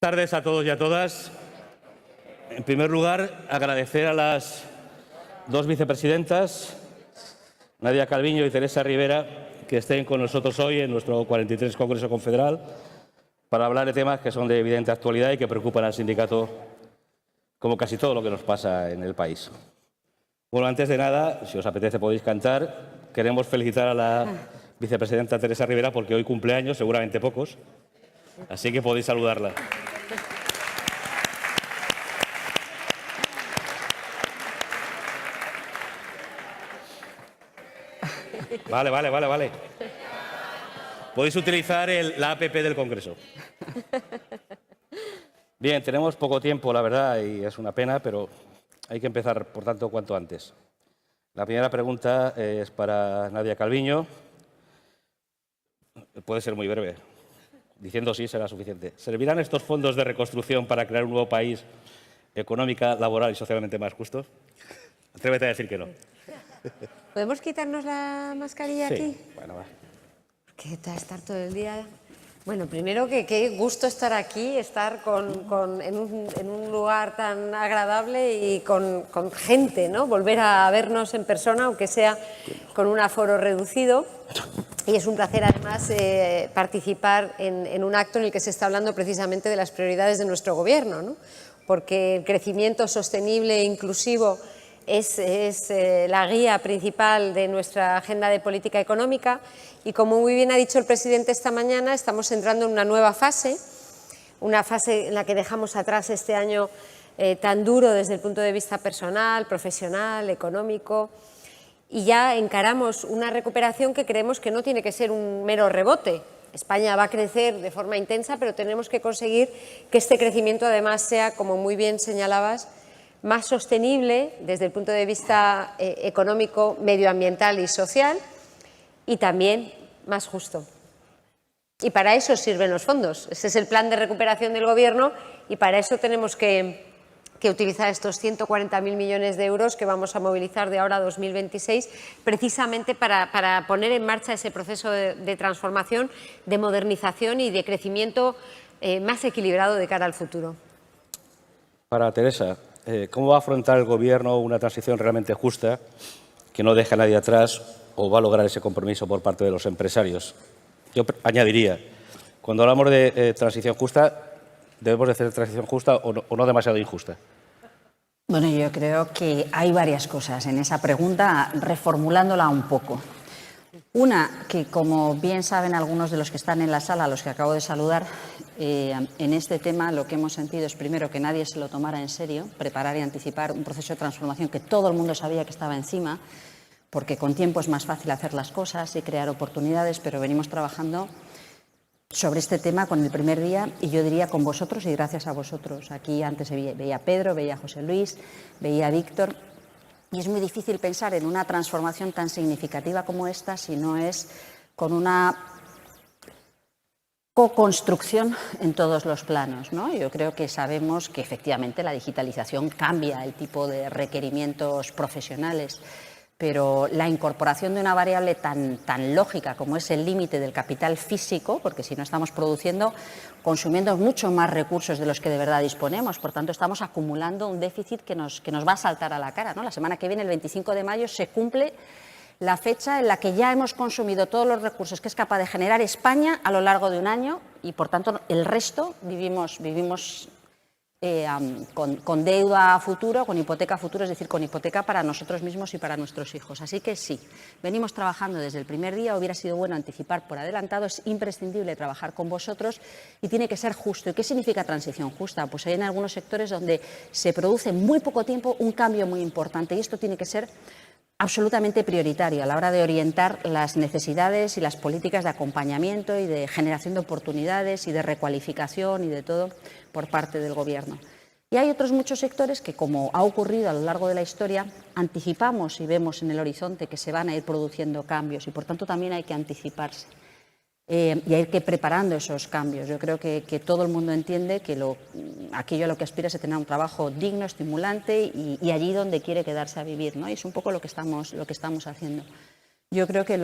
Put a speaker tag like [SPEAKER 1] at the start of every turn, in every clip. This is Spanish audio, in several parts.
[SPEAKER 1] Buenas tardes a todos y a todas. En primer lugar, agradecer a las dos vicepresidentas, Nadia Calviño y Teresa Rivera, que estén con nosotros hoy en nuestro 43 Congreso Confederal para hablar de temas que son de evidente actualidad y que preocupan al sindicato, como casi todo lo que nos pasa en el país. Bueno, antes de nada, si os apetece podéis cantar. Queremos felicitar a la vicepresidenta Teresa Rivera porque hoy cumpleaños, seguramente pocos, así que podéis saludarla. Vale. Podéis utilizar la APP del Congreso. Bien, tenemos poco tiempo, la verdad, y es una pena, pero hay que empezar, por tanto, cuanto antes. La primera pregunta es para Nadia Calviño. Puede ser muy breve. Diciendo sí será suficiente. ¿Servirán estos fondos de reconstrucción para crear un nuevo país económica, laboral y socialmente más justo? Atrévete a decir que no.
[SPEAKER 2] ¿Podemos quitarnos la mascarilla aquí?
[SPEAKER 1] Sí, bueno, va.
[SPEAKER 2] ¿Qué tal estar todo el día? Bueno, primero que qué gusto estar aquí, estar en un lugar tan agradable y con gente, ¿no? Volver a vernos en persona, aunque sea con un aforo reducido. Y es un placer, además, participar en un acto en el que se está hablando precisamente de las prioridades de nuestro Gobierno, ¿no? Porque el crecimiento sostenible e inclusivo es la guía principal de nuestra agenda de política económica y, como muy bien ha dicho el presidente esta mañana, estamos entrando en una nueva fase, una fase en la que dejamos atrás este año tan duro desde el punto de vista personal, profesional, económico, y ya encaramos una recuperación que creemos que no tiene que ser un mero rebote. España va a crecer de forma intensa, pero tenemos que conseguir que este crecimiento además sea, como muy bien señalabas, más sostenible desde el punto de vista económico, medioambiental y social, y también más justo. Y para eso sirven los fondos. Ese es el plan de recuperación del Gobierno y para eso tenemos que utilizar estos 140.000 millones de euros que vamos a movilizar de ahora a 2026, precisamente para poner en marcha ese proceso de transformación, de modernización y de crecimiento más equilibrado de cara al futuro.
[SPEAKER 1] Para Teresa, ¿cómo va a afrontar el Gobierno una transición realmente justa que no deje a nadie atrás o va a lograr ese compromiso por parte de los empresarios? Yo añadiría, cuando hablamos de transición justa, ¿debemos de hacer transición justa o no demasiado injusta?
[SPEAKER 3] Bueno, yo creo que hay varias cosas en esa pregunta, reformulándola un poco. Una, que como bien saben algunos de los que están en la sala, a los que acabo de saludar, en este tema lo que hemos sentido es primero que nadie se lo tomara en serio, preparar y anticipar un proceso de transformación que todo el mundo sabía que estaba encima, porque con tiempo es más fácil hacer las cosas y crear oportunidades, pero venimos trabajando sobre este tema con el primer día y yo diría con vosotros y gracias a vosotros. Aquí antes veía a Pedro, veía a José Luis, veía a Víctor. Y es muy difícil pensar en una transformación tan significativa como esta si no es con una co-construcción en todos los planos, ¿no? Yo creo que sabemos que efectivamente la digitalización cambia el tipo de requerimientos profesionales, pero la incorporación de una variable tan lógica como es el límite del capital físico, porque si no estamos consumiendo mucho más recursos de los que de verdad disponemos, por tanto estamos acumulando un déficit que nos va a saltar a la cara, ¿no? La semana que viene, el 25 de mayo, se cumple la fecha en la que ya hemos consumido todos los recursos que es capaz de generar España a lo largo de un año y, por tanto, el resto vivimos con deuda a futuro, con hipoteca a futuro, es decir, con hipoteca para nosotros mismos y para nuestros hijos. Así que sí, venimos trabajando desde el primer día, hubiera sido bueno anticipar por adelantado, es imprescindible trabajar con vosotros y tiene que ser justo. ¿Y qué significa transición justa? Pues hay en algunos sectores donde se produce en muy poco tiempo un cambio muy importante y esto tiene que ser absolutamente prioritario a la hora de orientar las necesidades y las políticas de acompañamiento y de generación de oportunidades y de recualificación y de todo por parte del Gobierno. Y hay otros muchos sectores que, como ha ocurrido a lo largo de la historia, anticipamos y vemos en el horizonte que se van a ir produciendo cambios y, por tanto, también hay que anticiparse y hay que ir preparando esos cambios. Yo creo que todo el mundo entiende que aquello a lo que aspira es a tener un trabajo digno, estimulante y allí donde quiere quedarse a vivir, ¿no? Y es un poco lo que estamos haciendo. Yo creo que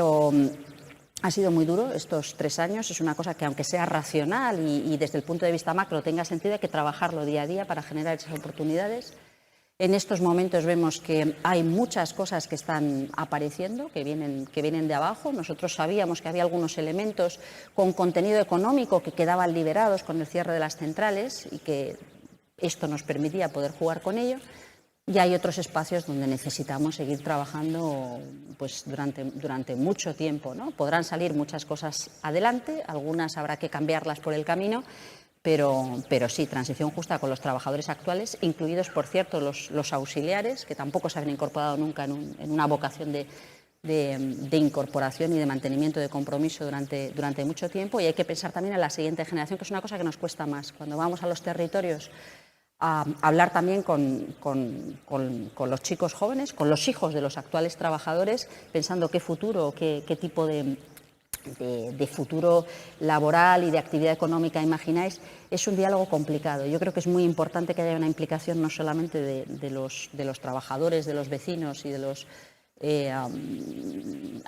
[SPEAKER 3] Ha sido muy duro estos 3 años, es una cosa que aunque sea racional y desde el punto de vista macro tenga sentido, hay que trabajarlo día a día para generar esas oportunidades. En estos momentos vemos que hay muchas cosas que están apareciendo, que vienen de abajo. Nosotros sabíamos que había algunos elementos con contenido económico que quedaban liberados con el cierre de las centrales y que esto nos permitía poder jugar con ello. Y hay otros espacios donde necesitamos seguir trabajando pues, durante mucho tiempo, ¿no? Podrán salir muchas cosas adelante, algunas habrá que cambiarlas por el camino, pero sí, transición justa con los trabajadores actuales, incluidos, por cierto, los auxiliares, que tampoco se habían incorporado nunca en una vocación de incorporación y de mantenimiento de compromiso durante mucho tiempo. Y hay que pensar también en la siguiente generación, que es una cosa que nos cuesta más. Cuando vamos a los territorios a hablar también con los chicos jóvenes, con los hijos de los actuales trabajadores, pensando qué futuro, qué tipo de futuro laboral y de actividad económica imagináis, es un diálogo complicado. Yo creo que es muy importante que haya una implicación no solamente de los trabajadores, de los vecinos y de los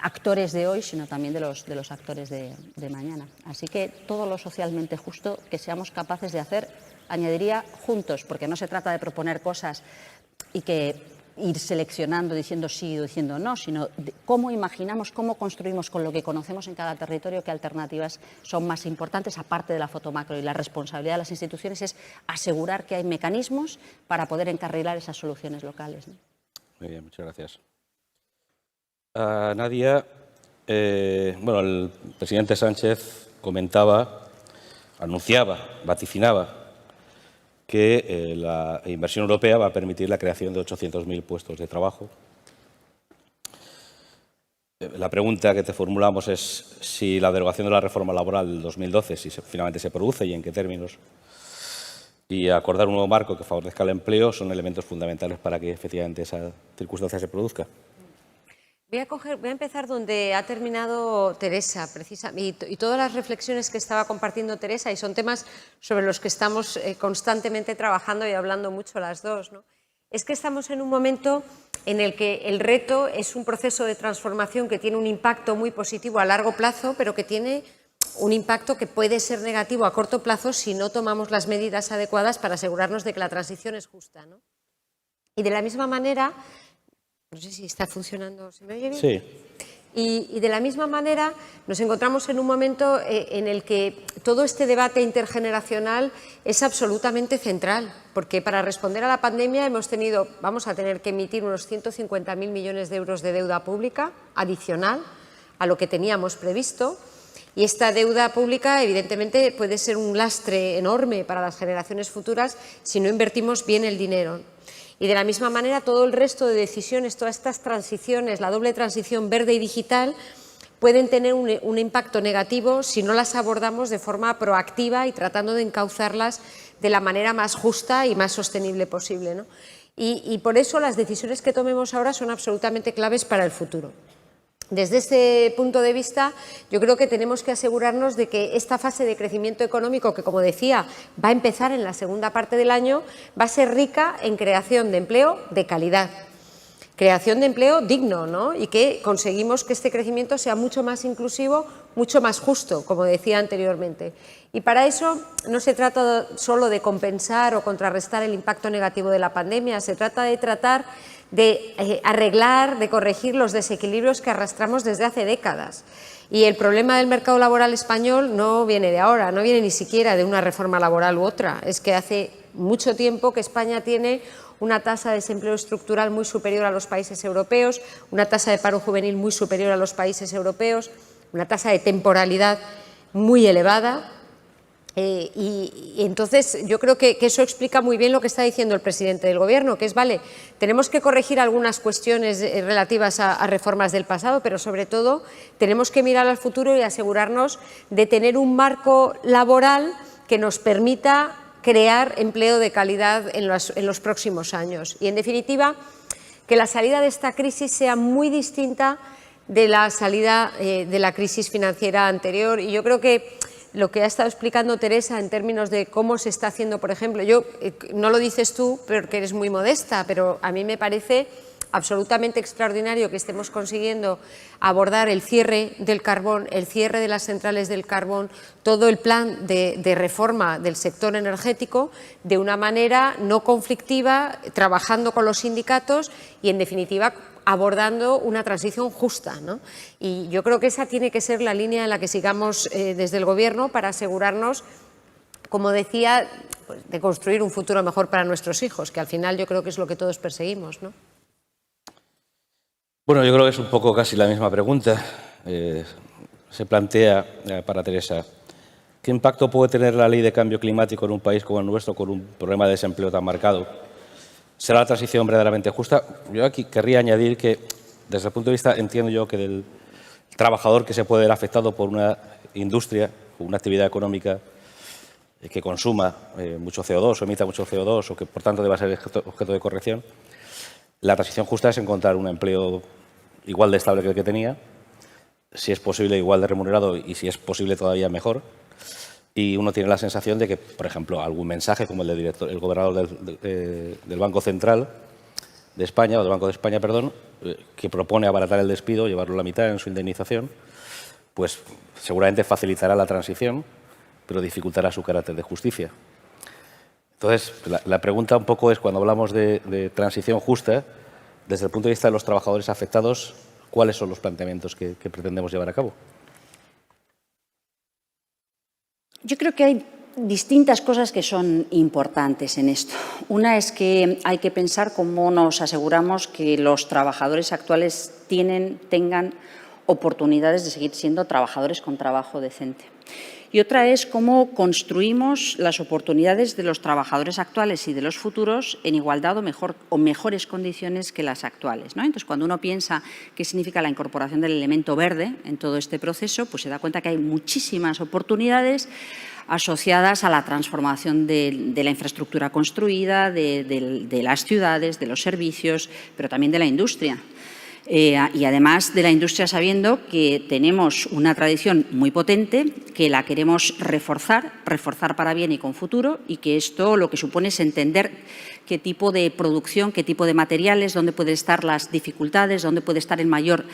[SPEAKER 3] actores de hoy, sino también de los actores de mañana. Así que todo lo socialmente justo que seamos capaces de hacer, añadiría juntos, porque no se trata de proponer cosas y que ir seleccionando, diciendo sí o diciendo no, sino cómo imaginamos, cómo construimos con lo que conocemos en cada territorio, qué alternativas son más importantes, aparte de la foto macro. Y la responsabilidad de las instituciones es asegurar que hay mecanismos para poder encarrilar esas soluciones locales, ¿no?
[SPEAKER 1] Muy bien, muchas gracias. Nadia, el presidente Sánchez anunciaba, vaticinaba que la inversión europea va a permitir la creación de 800.000 puestos de trabajo. La pregunta que te formulamos es si la derogación de la reforma laboral del 2012, si finalmente se produce y en qué términos, y acordar un nuevo marco que favorezca el empleo son elementos fundamentales para que efectivamente esa circunstancia se produzca.
[SPEAKER 2] Voy a empezar donde ha terminado Teresa, precisamente, y todas las reflexiones que estaba compartiendo Teresa, y son temas sobre los que estamos constantemente trabajando y hablando mucho las dos, ¿no? Es que estamos en un momento en el que el reto es un proceso de transformación que tiene un impacto muy positivo a largo plazo, pero que tiene un impacto que puede ser negativo a corto plazo si no tomamos las medidas adecuadas para asegurarnos de que la transición es justa, ¿no? Y de la misma manera, no sé si está funcionando, ¿se me oye bien?
[SPEAKER 1] Sí.
[SPEAKER 2] Y de la misma manera nos encontramos en un momento en el que todo este debate intergeneracional es absolutamente central, porque para responder a la pandemia vamos a tener que emitir unos 150.000 millones de euros de deuda pública adicional a lo que teníamos previsto, y esta deuda pública evidentemente puede ser un lastre enorme para las generaciones futuras si no invertimos bien el dinero. Y de la misma manera todo el resto de decisiones, todas estas transiciones, la doble transición verde y digital, pueden tener un impacto negativo si no las abordamos de forma proactiva y tratando de encauzarlas de la manera más justa y más sostenible posible, ¿no? Y por eso las decisiones que tomemos ahora son absolutamente claves para el futuro. Desde este punto de vista, yo creo que tenemos que asegurarnos de que esta fase de crecimiento económico, que como decía, va a empezar en la segunda parte del año, va a ser rica en creación de empleo de calidad, creación de empleo digno, ¿no? Y que conseguimos que este crecimiento sea mucho más inclusivo, mucho más justo, como decía anteriormente. Y para eso no se trata solo de compensar o contrarrestar el impacto negativo de la pandemia, se trata de arreglar, de corregir los desequilibrios que arrastramos desde hace décadas. Y el problema del mercado laboral español no viene de ahora, no viene ni siquiera de una reforma laboral u otra. Es que hace mucho tiempo que España tiene una tasa de desempleo estructural muy superior a los países europeos, una tasa de paro juvenil muy superior a los países europeos, una tasa de temporalidad muy elevada. Y entonces yo creo que eso explica muy bien lo que está diciendo el presidente del Gobierno, que es, vale, tenemos que corregir algunas cuestiones relativas a reformas del pasado, pero sobre todo tenemos que mirar al futuro y asegurarnos de tener un marco laboral que nos permita crear empleo de calidad en los próximos años. Y en definitiva, que la salida de esta crisis sea muy distinta de la salida de la crisis financiera anterior. Y yo creo que lo que ha estado explicando Teresa en términos de cómo se está haciendo, por ejemplo, no lo dices tú porque eres muy modesta, pero a mí me parece absolutamente extraordinario que estemos consiguiendo abordar el cierre del carbón, el cierre de las centrales del carbón, todo el plan de reforma del sector energético de una manera no conflictiva, trabajando con los sindicatos y, en definitiva, abordando una transición justa, ¿no? Y yo creo que esa tiene que ser la línea en la que sigamos desde el Gobierno para asegurarnos, como decía, pues, de construir un futuro mejor para nuestros hijos, que al final yo creo que es lo que todos perseguimos, ¿no?
[SPEAKER 1] Bueno, yo creo que es un poco casi la misma pregunta. Se plantea para Teresa, ¿qué impacto puede tener la ley de cambio climático en un país como el nuestro con un problema de desempleo tan marcado? ¿Será la transición verdaderamente justa? Yo aquí querría añadir que, desde el punto de vista, entiendo yo, que del trabajador que se puede ver afectado por una industria o una actividad económica que consuma mucho CO2 o emita mucho CO2 o que, por tanto, deba ser objeto de corrección, la transición justa es encontrar un empleo igual de estable que el que tenía, si es posible igual de remunerado y, si es posible, todavía mejor. Y uno tiene la sensación de que, por ejemplo, algún mensaje como el gobernador del Banco Central de España, o del Banco de España, perdón, que propone abaratar el despido, llevarlo a la mitad en su indemnización, pues seguramente facilitará la transición, pero dificultará su carácter de justicia. Entonces, la pregunta un poco es, cuando hablamos de transición justa, desde el punto de vista de los trabajadores afectados, ¿cuáles son los planteamientos que pretendemos llevar a cabo?
[SPEAKER 3] Yo creo que hay distintas cosas que son importantes en esto. Una es que hay que pensar cómo nos aseguramos que los trabajadores actuales tengan oportunidades de seguir siendo trabajadores con trabajo decente. Y otra es cómo construimos las oportunidades de los trabajadores actuales y de los futuros en igualdad o mejores condiciones que las actuales, ¿no? Entonces, cuando uno piensa qué significa la incorporación del elemento verde en todo este proceso, pues se da cuenta que hay muchísimas oportunidades asociadas a la transformación de la infraestructura construida, de las ciudades, de los servicios, pero también de la industria. Y además de la industria, sabiendo que tenemos una tradición muy potente, que la queremos reforzar para bien y con futuro, y que esto lo que supone es entender qué tipo de producción, qué tipo de materiales, dónde pueden estar las dificultades, dónde puede estar el mayor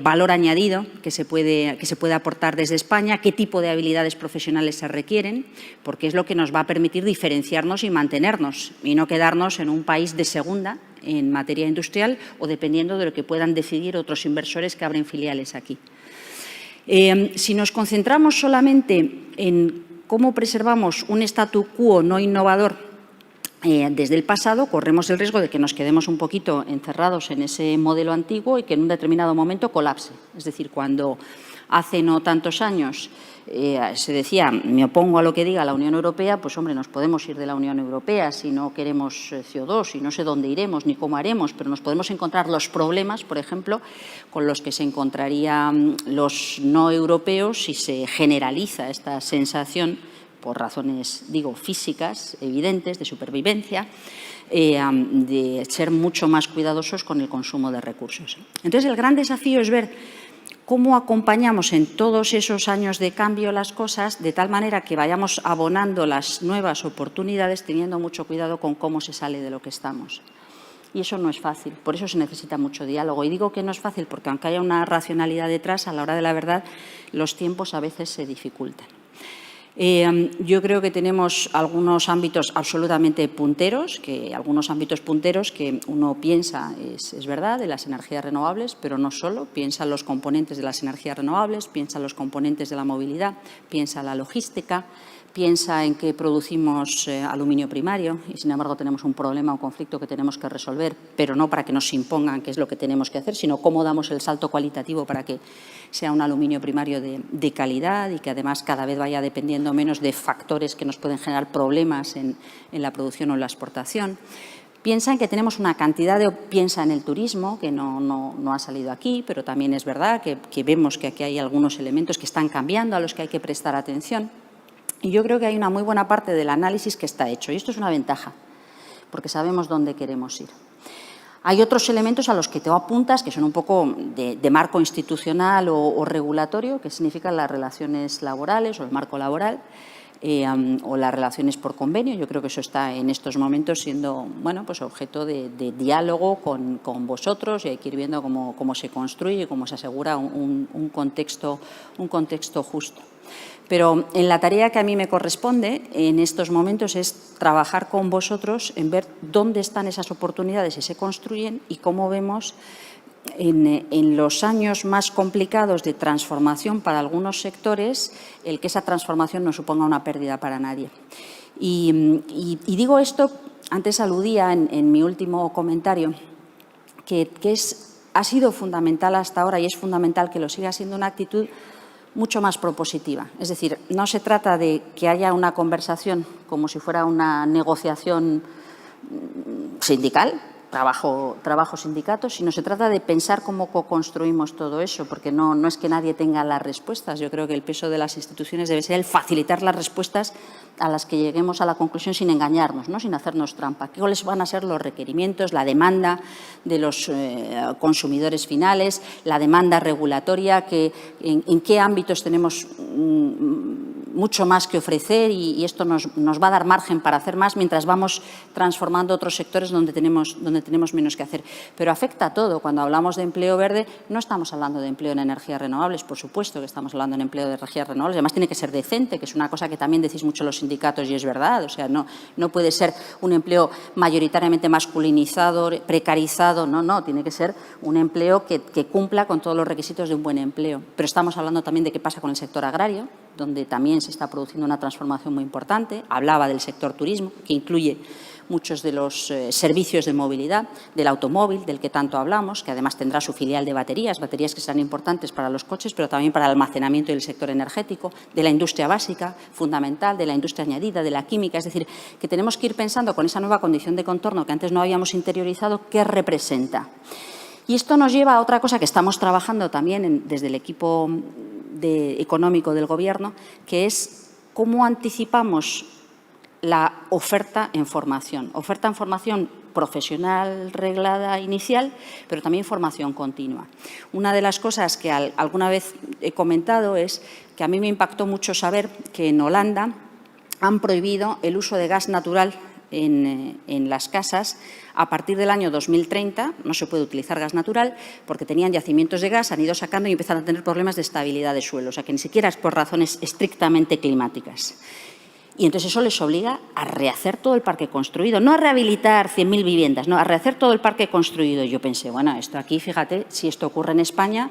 [SPEAKER 3] valor añadido que se puede aportar desde España, qué tipo de habilidades profesionales se requieren, porque es lo que nos va a permitir diferenciarnos y mantenernos, y no quedarnos en un país de segunda en materia industrial o dependiendo de lo que puedan decidir otros inversores que abren filiales aquí. Si nos concentramos solamente en cómo preservamos un statu quo no innovador desde el pasado, corremos el riesgo de que nos quedemos un poquito encerrados en ese modelo antiguo y que en un determinado momento colapse. Es decir, cuando hace no tantos años se decía, me opongo a lo que diga la Unión Europea, pues hombre, nos podemos ir de la Unión Europea si no queremos CO2 y no sé dónde iremos ni cómo haremos, pero nos podemos encontrar los problemas, por ejemplo, con los que se encontrarían los no europeos si se generaliza esta sensación por razones, digo, físicas, evidentes, de supervivencia, de ser mucho más cuidadosos con el consumo de recursos. Entonces, el gran desafío es ver cómo acompañamos en todos esos años de cambio las cosas de tal manera que vayamos abonando las nuevas oportunidades teniendo mucho cuidado con cómo se sale de lo que estamos. Y eso no es fácil, por eso se necesita mucho diálogo. Y digo que no es fácil porque aunque haya una racionalidad detrás, a la hora de la verdad, los tiempos a veces se dificultan. Yo creo que tenemos algunos ámbitos absolutamente punteros, que uno piensa, es verdad, de las energías renovables, pero no solo, piensa en los componentes de las energías renovables, piensa en los componentes de la movilidad, piensa en la logística, piensa en que producimos aluminio primario y, sin embargo, tenemos un problema, un conflicto que tenemos que resolver, pero no para que nos impongan qué es lo que tenemos que hacer, sino cómo damos el salto cualitativo para que sea un aluminio primario de calidad y que, además, cada vez vaya dependiendo menos de factores que nos pueden generar problemas en la producción o en la exportación. Piensa en que tenemos una cantidad piensa en el turismo, que no ha salido aquí, pero también es verdad que vemos que aquí hay algunos elementos que están cambiando, a los que hay que prestar atención. Y yo creo que hay una muy buena parte del análisis que está hecho. Y esto es una ventaja, porque sabemos dónde queremos ir. Hay otros elementos a los que te apuntas, que son un poco de marco institucional o regulatorio, que significan las relaciones laborales o el marco laboral, o las relaciones por convenio. Yo creo que eso está en estos momentos siendo, bueno, pues objeto de diálogo con vosotros, y hay que ir viendo cómo se construye y cómo se asegura un contexto justo. Pero en la tarea que a mí me corresponde en estos momentos es trabajar con vosotros en ver dónde están esas oportunidades y se construyen, y cómo vemos en los años más complicados de transformación para algunos sectores el que esa transformación no suponga una pérdida para nadie. Y digo esto, antes aludía en mi último comentario, que ha sido fundamental hasta ahora, y es fundamental que lo siga siendo, una actitud mucho más propositiva. Es decir, no se trata de que haya una conversación como si fuera una negociación sindical, trabajo-sindicato, sino se trata de pensar cómo co-construimos todo eso, porque no es que nadie tenga las respuestas. Yo creo que el peso de las instituciones debe ser el facilitar las respuestas a las que lleguemos a la conclusión sin engañarnos, ¿no? Sin hacernos trampa. ¿Cuáles van a ser los requerimientos, la demanda de los consumidores finales, la demanda regulatoria, en qué ámbitos tenemos mucho más que ofrecer, y esto nos va a dar margen para hacer más mientras vamos transformando otros sectores donde tenemos menos que hacer? Pero afecta a todo. Cuando hablamos de empleo verde, no estamos hablando de empleo en energías renovables, por supuesto que estamos hablando de empleo de energías renovables. Además, tiene que ser decente, que es una cosa que también decís mucho los sindicatos, y es verdad. O sea, no puede ser un empleo mayoritariamente masculinizado, precarizado. No, tiene que ser un empleo que cumpla con todos los requisitos de un buen empleo. Pero estamos hablando también de qué pasa con el sector agrario, donde también se está produciendo una transformación muy importante. Hablaba del sector turismo, que incluye muchos de los servicios de movilidad, del automóvil, del que tanto hablamos, que además tendrá su filial de baterías que serán importantes para los coches, pero también para el almacenamiento del sector energético, de la industria básica, fundamental, de la industria añadida, de la química. Es decir, que tenemos que ir pensando con esa nueva condición de contorno que antes no habíamos interiorizado, qué representa. Y esto nos lleva a otra cosa que estamos trabajando también desde el equipo económico del Gobierno, que es cómo anticipamos la oferta en formación profesional, reglada, inicial, pero también formación continua. Una de las cosas que alguna vez he comentado es que a mí me impactó mucho saber que en Holanda han prohibido el uso de gas natural en las casas. A partir del año 2030 no se puede utilizar gas natural porque tenían yacimientos de gas, han ido sacando y empiezan a tener problemas de estabilidad de suelo, o sea que ni siquiera es por razones estrictamente climáticas. Y entonces eso les obliga a rehacer todo el parque construido, no a rehabilitar 100.000 viviendas, no, a rehacer todo el parque construido. Y yo pensé, bueno, esto aquí, fíjate, si esto ocurre en España,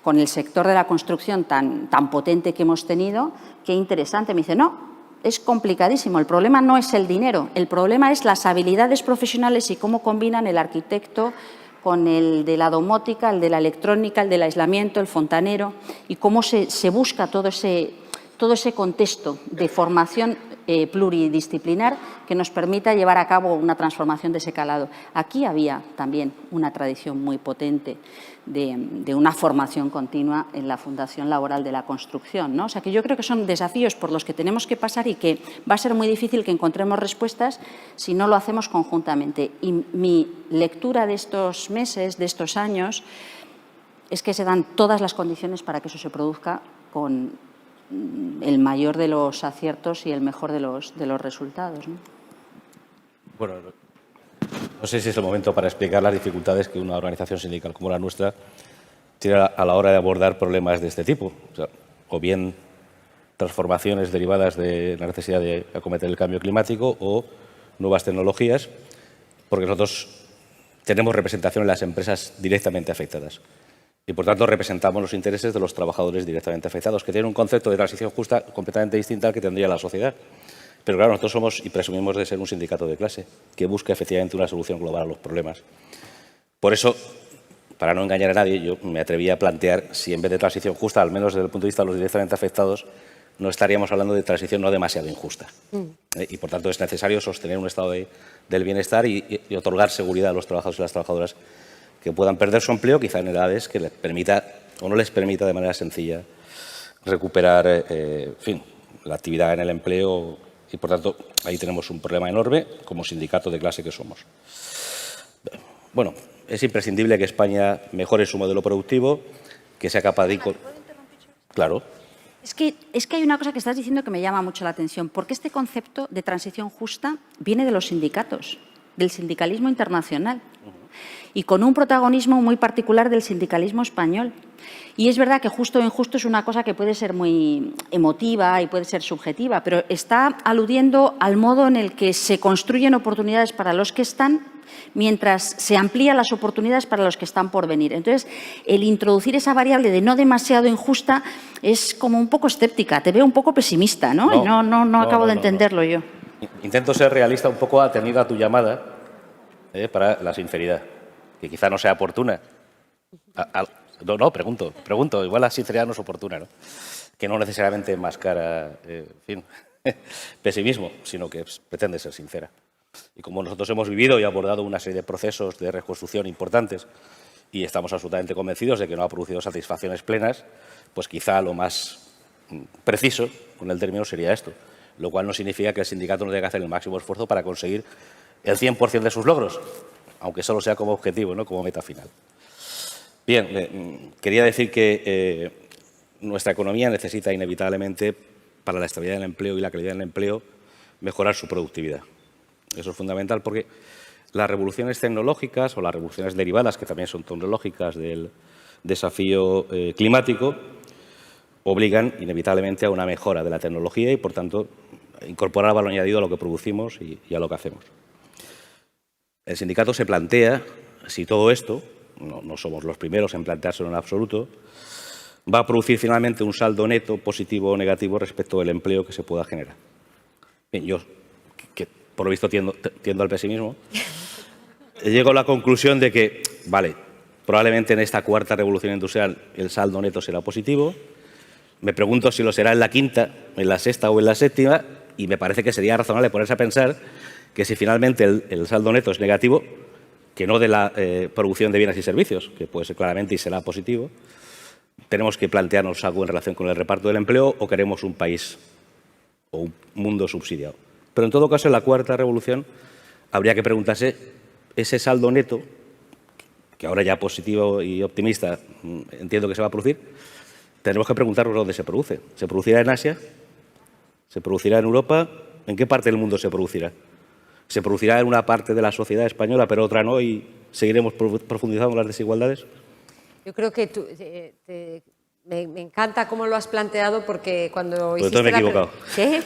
[SPEAKER 3] con el sector de la construcción tan potente que hemos tenido, qué interesante. Me dice, no, es complicadísimo. El problema no es el dinero, el problema es las habilidades profesionales y cómo combinan el arquitecto con el de la domótica, el de la electrónica, el del aislamiento, el fontanero, y cómo se busca todo ese contexto de formación pluridisciplinar que nos permita llevar a cabo una transformación de ese calado. Aquí había también una tradición muy potente de una formación continua en la Fundación Laboral de la Construcción, ¿no? O sea que yo creo que son desafíos por los que tenemos que pasar y que va a ser muy difícil que encontremos respuestas si no lo hacemos conjuntamente. Y mi lectura de estos meses, de estos años, es que se dan todas las condiciones para que eso se produzca con el mayor de los aciertos y el mejor de los resultados, ¿no?
[SPEAKER 1] Bueno, no sé si es el momento para explicar las dificultades que una organización sindical como la nuestra tiene a la hora de abordar problemas de este tipo. O bien transformaciones derivadas de la necesidad de acometer el cambio climático o nuevas tecnologías, porque nosotros tenemos representación en las empresas directamente afectadas. Y, por tanto, representamos los intereses de los trabajadores directamente afectados, que tienen un concepto de transición justa completamente distinto al que tendría la sociedad. Pero, claro, nosotros somos y presumimos de ser un sindicato de clase que busca efectivamente una solución global a los problemas. Por eso, para no engañar a nadie, yo me atreví a plantear si en vez de transición justa, al menos desde el punto de vista de los directamente afectados, no estaríamos hablando de transición no demasiado injusta. Y, por tanto, es necesario sostener un estado del bienestar y otorgar seguridad a los trabajadores y las trabajadoras que puedan perder su empleo, quizá en edades que les permita o no les permita de manera sencilla recuperar en fin, la actividad en el empleo. Y, por tanto, ahí tenemos un problema enorme como sindicato de clase que somos. Bueno, es imprescindible que España mejore su modelo productivo, que sea capaz de... Claro.
[SPEAKER 3] Es que hay una cosa que estás diciendo que me llama mucho la atención, porque este concepto de transición justa viene de los sindicatos, del sindicalismo internacional, y con un protagonismo muy particular del sindicalismo español. Y es verdad que justo o injusto es una cosa que puede ser muy emotiva y puede ser subjetiva, pero está aludiendo al modo en el que se construyen oportunidades para los que están, mientras se amplían las oportunidades para los que están por venir. Entonces, el introducir esa variable de no demasiado injusta es como un poco escéptica, te veo un poco pesimista, ¿no? No acabo de entenderlo yo.
[SPEAKER 1] Intento ser realista, un poco atendido a tu llamada para la sinceridad, que quizá no sea oportuna. Pregunto, igual la sinceridad no es oportuna, ¿no? Que no necesariamente enmascara, en fin, pesimismo, sino que pretende ser sincera. Y como nosotros hemos vivido y abordado una serie de procesos de reconstrucción importantes y estamos absolutamente convencidos de que no ha producido satisfacciones plenas, pues quizá lo más preciso con el término sería esto, lo cual no significa que el sindicato no tenga que hacer el máximo esfuerzo para conseguir el 100% de sus logros, aunque solo sea como objetivo, no como meta final. Bien, quería decir que nuestra economía necesita inevitablemente, para la estabilidad del empleo y la calidad del empleo, mejorar su productividad. Eso es fundamental porque las revoluciones tecnológicas o las revoluciones derivadas, que también son tecnológicas del desafío climático, obligan inevitablemente a una mejora de la tecnología y, por tanto, incorporar valor añadido a lo que producimos y a lo que hacemos. El sindicato se plantea si todo esto, no somos los primeros en planteárselo en absoluto, va a producir finalmente un saldo neto positivo o negativo respecto del empleo que se pueda generar. Bien, yo, que por lo visto tiendo al pesimismo, llego a la conclusión de que, vale, probablemente en esta cuarta revolución industrial el saldo neto será positivo. Me pregunto si lo será en la quinta, en la sexta o en la séptima, y me parece que sería razonable ponerse a pensar que si finalmente el saldo neto es negativo, que no de la producción de bienes y servicios, que puede ser claramente y será positivo, tenemos que plantearnos algo en relación con el reparto del empleo o queremos un país o un mundo subsidiado. Pero en todo caso, en la cuarta revolución habría que preguntarse ese saldo neto, que ahora ya positivo y optimista entiendo que se va a producir, tenemos que preguntarnos dónde se produce. ¿Se producirá en Asia? ¿Se producirá en Europa? ¿En qué parte del mundo se producirá? ¿Se producirá en una parte de la sociedad española, pero otra no, y seguiremos profundizando las desigualdades?
[SPEAKER 2] Yo creo que me encanta cómo lo has planteado, porque cuando hiciste
[SPEAKER 1] todo me he equivocado.
[SPEAKER 2] ¿Qué?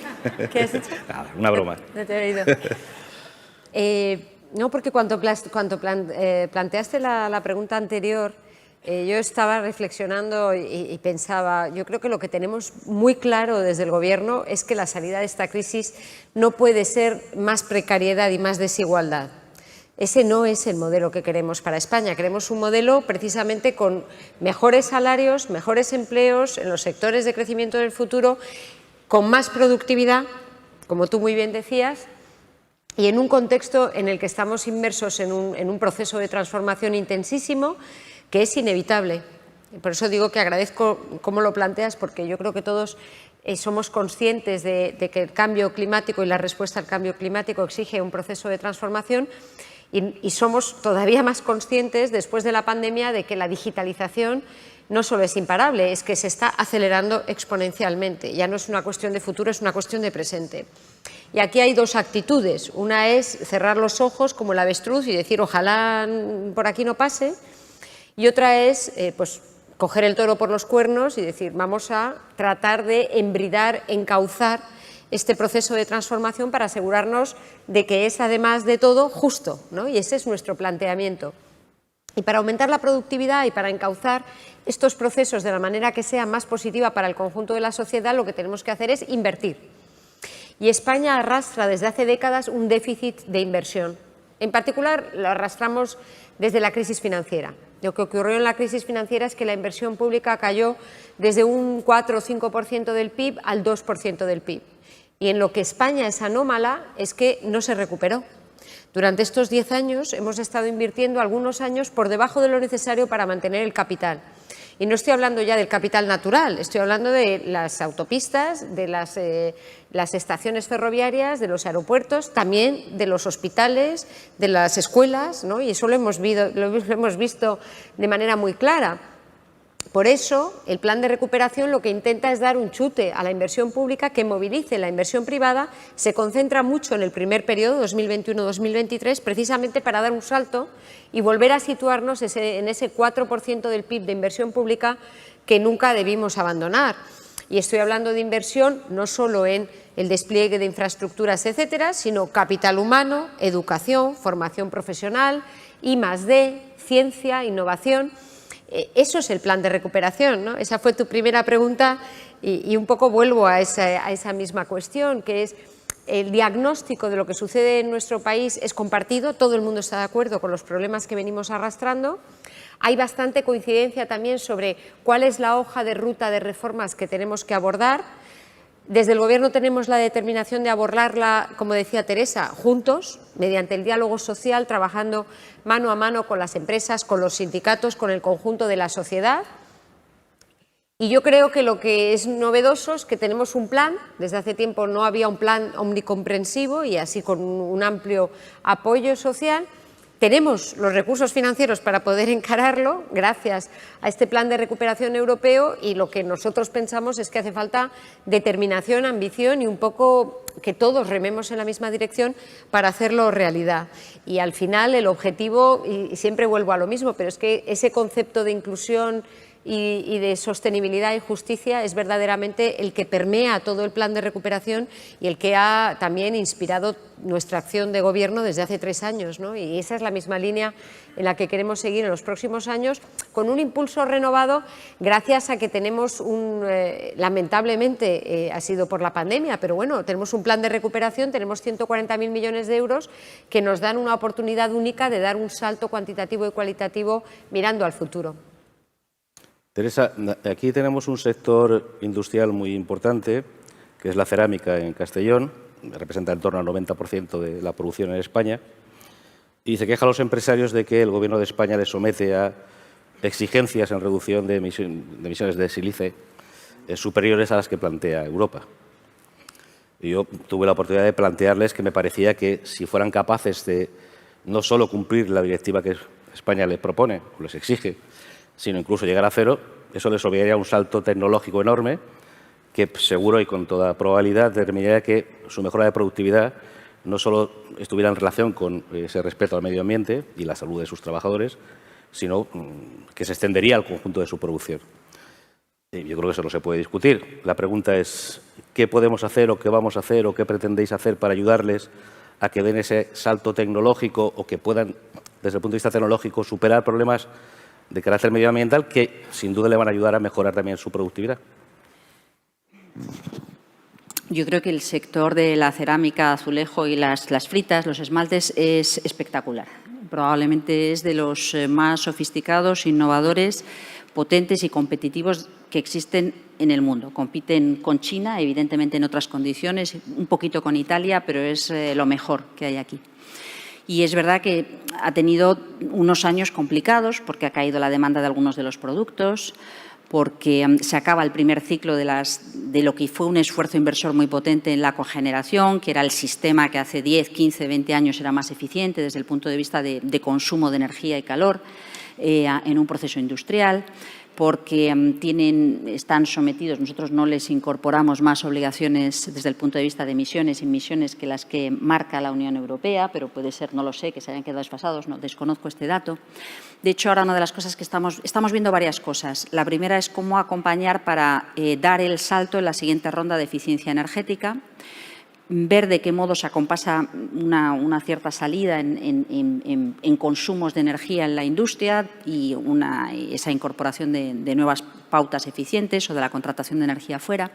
[SPEAKER 2] ¿Qué has hecho?
[SPEAKER 1] Nada, una broma.
[SPEAKER 2] No te he oído. No, porque cuando planteaste la pregunta anterior, yo estaba reflexionando y pensaba, yo creo que lo que tenemos muy claro desde el Gobierno es que la salida de esta crisis no puede ser más precariedad y más desigualdad. Ese no es el modelo que queremos para España. Queremos un modelo precisamente con mejores salarios, mejores empleos en los sectores de crecimiento del futuro, con más productividad, como tú muy bien decías, y en un contexto en el que estamos inmersos en un proceso de transformación intensísimo, que es inevitable. Por eso digo que agradezco cómo lo planteas, porque yo creo que todos somos conscientes de que el cambio climático y la respuesta al cambio climático exige un proceso de transformación, y somos todavía más conscientes después de la pandemia de que la digitalización no solo es imparable, es que se está acelerando exponencialmente. Ya no es una cuestión de futuro, es una cuestión de presente. Y aquí hay dos actitudes. Una es cerrar los ojos como el avestruz y decir ojalá por aquí no pase. Y otra es pues, coger el toro por los cuernos y decir vamos a tratar de embridar, encauzar este proceso de transformación para asegurarnos de que es, además de todo, justo, ¿no? Y ese es nuestro planteamiento. Y para aumentar la productividad y para encauzar estos procesos de la manera que sea más positiva para el conjunto de la sociedad, lo que tenemos que hacer es invertir. Y España arrastra desde hace décadas un déficit de inversión. En particular, lo arrastramos desde la crisis financiera. Lo que ocurrió en la crisis financiera es que la inversión pública cayó desde un 4 o 5% del PIB al 2% del PIB. Y en lo que España es anómala es que no se recuperó. Durante estos 10 años hemos estado invirtiendo algunos años por debajo de lo necesario para mantener el capital. Y no estoy hablando ya del capital natural, estoy hablando de las autopistas, de las estaciones ferroviarias, de los aeropuertos, también de los hospitales, de las escuelas, ¿no? Y eso lo hemos visto de manera muy clara. Por eso, el plan de recuperación lo que intenta es dar un chute a la inversión pública que movilice la inversión privada, se concentra mucho en el primer periodo, 2021-2023, precisamente para dar un salto y volver a situarnos en ese 4% del PIB de inversión pública que nunca debimos abandonar. Y estoy hablando de inversión no solo en el despliegue de infraestructuras, etcétera, sino capital humano, educación, formación profesional, I+D, ciencia, innovación. Eso es el plan de recuperación, ¿no? Esa fue tu primera pregunta y un poco vuelvo a esa misma cuestión, que es el diagnóstico de lo que sucede en nuestro país es compartido, todo el mundo está de acuerdo con los problemas que venimos arrastrando. Hay bastante coincidencia también sobre cuál es la hoja de ruta de reformas que tenemos que abordar. Desde el Gobierno tenemos la determinación de abordarla, como decía Teresa, juntos, mediante el diálogo social, trabajando mano a mano con las empresas, con los sindicatos, con el conjunto de la sociedad. Y yo creo que lo que es novedoso es que tenemos un plan. Desde hace tiempo no había un plan omnicomprensivo y así con un amplio apoyo social. Tenemos los recursos financieros para poder encararlo gracias a este plan de recuperación europeo y lo que nosotros pensamos es que hace falta determinación, ambición y un poco que todos rememos en la misma dirección para hacerlo realidad. Y al final el objetivo, y siempre vuelvo a lo mismo, pero es que ese concepto de inclusión y de sostenibilidad y justicia es verdaderamente el que permea todo el plan de recuperación y el que ha también inspirado nuestra acción de gobierno desde hace 3 años, ¿no? Y esa es la misma línea en la que queremos seguir en los próximos años, con un impulso renovado gracias a que tenemos lamentablemente ha sido por la pandemia, pero bueno, tenemos un plan de recuperación, tenemos 140.000 millones de euros que nos dan una oportunidad única de dar un salto cuantitativo y cualitativo mirando al futuro.
[SPEAKER 1] Teresa, aquí tenemos un sector industrial muy importante, que es la cerámica en Castellón, representa en torno al 90% de la producción en España, y se quejan los empresarios de que el Gobierno de España les somete a exigencias en reducción de emisiones de sílice superiores a las que plantea Europa. Y yo tuve la oportunidad de plantearles que me parecía que si fueran capaces de no solo cumplir la directiva que España les propone o les exige, sino incluso llegar a cero, eso les obligaría a un salto tecnológico enorme que seguro y con toda probabilidad determinaría que su mejora de productividad no solo estuviera en relación con ese respeto al medio ambiente y la salud de sus trabajadores, sino que se extendería al conjunto de su producción. Yo creo que eso no se puede discutir. La pregunta es, ¿qué podemos hacer o qué vamos a hacer o qué pretendéis hacer para ayudarles a que den ese salto tecnológico o que puedan, desde el punto de vista tecnológico, superar problemas de carácter medioambiental que, sin duda, le van a ayudar a mejorar también su productividad?
[SPEAKER 3] Yo creo que el sector de la cerámica, azulejo y las fritas, los esmaltes, es espectacular. Probablemente es de los más sofisticados, innovadores, potentes y competitivos que existen en el mundo. Compiten con China, evidentemente en otras condiciones, un poquito con Italia, pero es lo mejor que hay aquí. Y es verdad que ha tenido unos años complicados porque ha caído la demanda de algunos de los productos, porque se acaba el primer ciclo de lo que fue un esfuerzo inversor muy potente en la cogeneración, que era el sistema que hace 10, 15, 20 años era más eficiente desde el punto de vista de consumo de energía y calor en un proceso industrial, porque están sometidos, nosotros no les incorporamos más obligaciones desde el punto de vista de emisiones que las que marca la Unión Europea, pero puede ser, no lo sé, que se hayan quedado desfasados, no desconozco este dato. De hecho, ahora una de las cosas que estamos viendo varias cosas. La primera es cómo acompañar para dar el salto en la siguiente ronda de eficiencia energética, ver de qué modo se acompasa una cierta salida en consumos de energía en la industria y esa incorporación de nuevas pautas eficientes o de la contratación de energía fuera.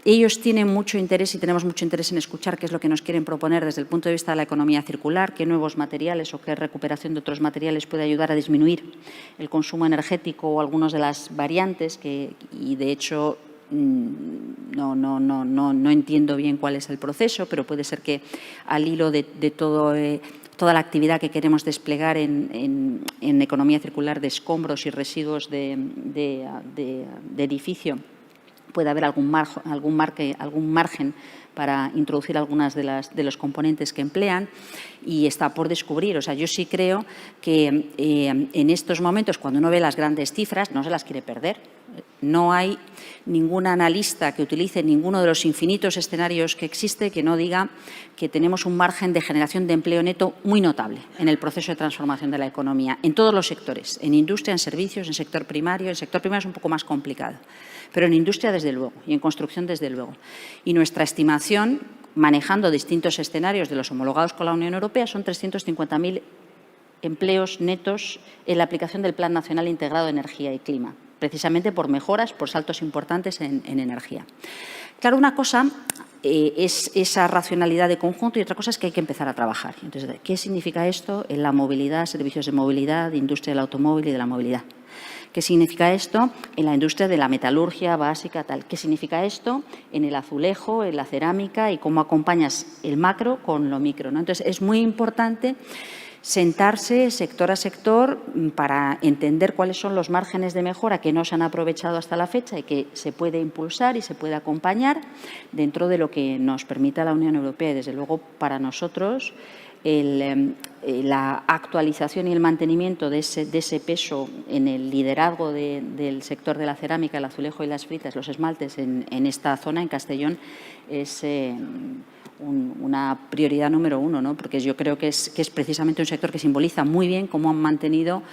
[SPEAKER 3] Ellos tienen mucho interés y tenemos mucho interés en escuchar qué es lo que nos quieren proponer desde el punto de vista de la economía circular, qué nuevos materiales o qué recuperación de otros materiales puede ayudar a disminuir el consumo energético o algunas de las variantes y de hecho no entiendo bien cuál es el proceso, pero puede ser que al hilo de toda la actividad que queremos desplegar en economía circular de escombros y residuos de edificio, puede haber algún margen para introducir algunas de los componentes que emplean, y está por descubrir. O sea, yo sí creo que en estos momentos, cuando uno ve las grandes cifras, no se las quiere perder. No hay ningún analista que utilice ninguno de los infinitos escenarios que existe que no diga que tenemos un margen de generación de empleo neto muy notable en el proceso de transformación de la economía, en todos los sectores, en industria, en servicios, en sector primario. El sector primario es un poco más complicado, pero en industria desde luego y en construcción desde luego. Y nuestra estimación, manejando distintos escenarios de los homologados con la Unión Europea, son 350.000 empleos netos en la aplicación del Plan Nacional Integrado de Energía y Clima, precisamente por mejoras, por saltos importantes en energía. Claro, una cosa es esa racionalidad de conjunto y otra cosa es que hay que empezar a trabajar. Entonces, ¿qué significa esto en la movilidad, servicios de movilidad, industria del automóvil y de la movilidad? ¿Qué significa esto en la industria de la metalurgia básica, tal? ¿Qué significa esto en el azulejo, en la cerámica y cómo acompañas el macro con lo micro, ¿no? Entonces, es muy importante sentarse sector a sector para entender cuáles son los márgenes de mejora que no se han aprovechado hasta la fecha y que se puede impulsar y se puede acompañar dentro de lo que nos permita la Unión Europea. Y, desde luego, para nosotros, la actualización y el mantenimiento de ese peso en el liderazgo del sector de la cerámica, el azulejo y las fritas, los esmaltes en esta zona, en Castellón, es una prioridad número uno, ¿no? Porque yo creo que es precisamente un sector que simboliza muy bien cómo han mantenido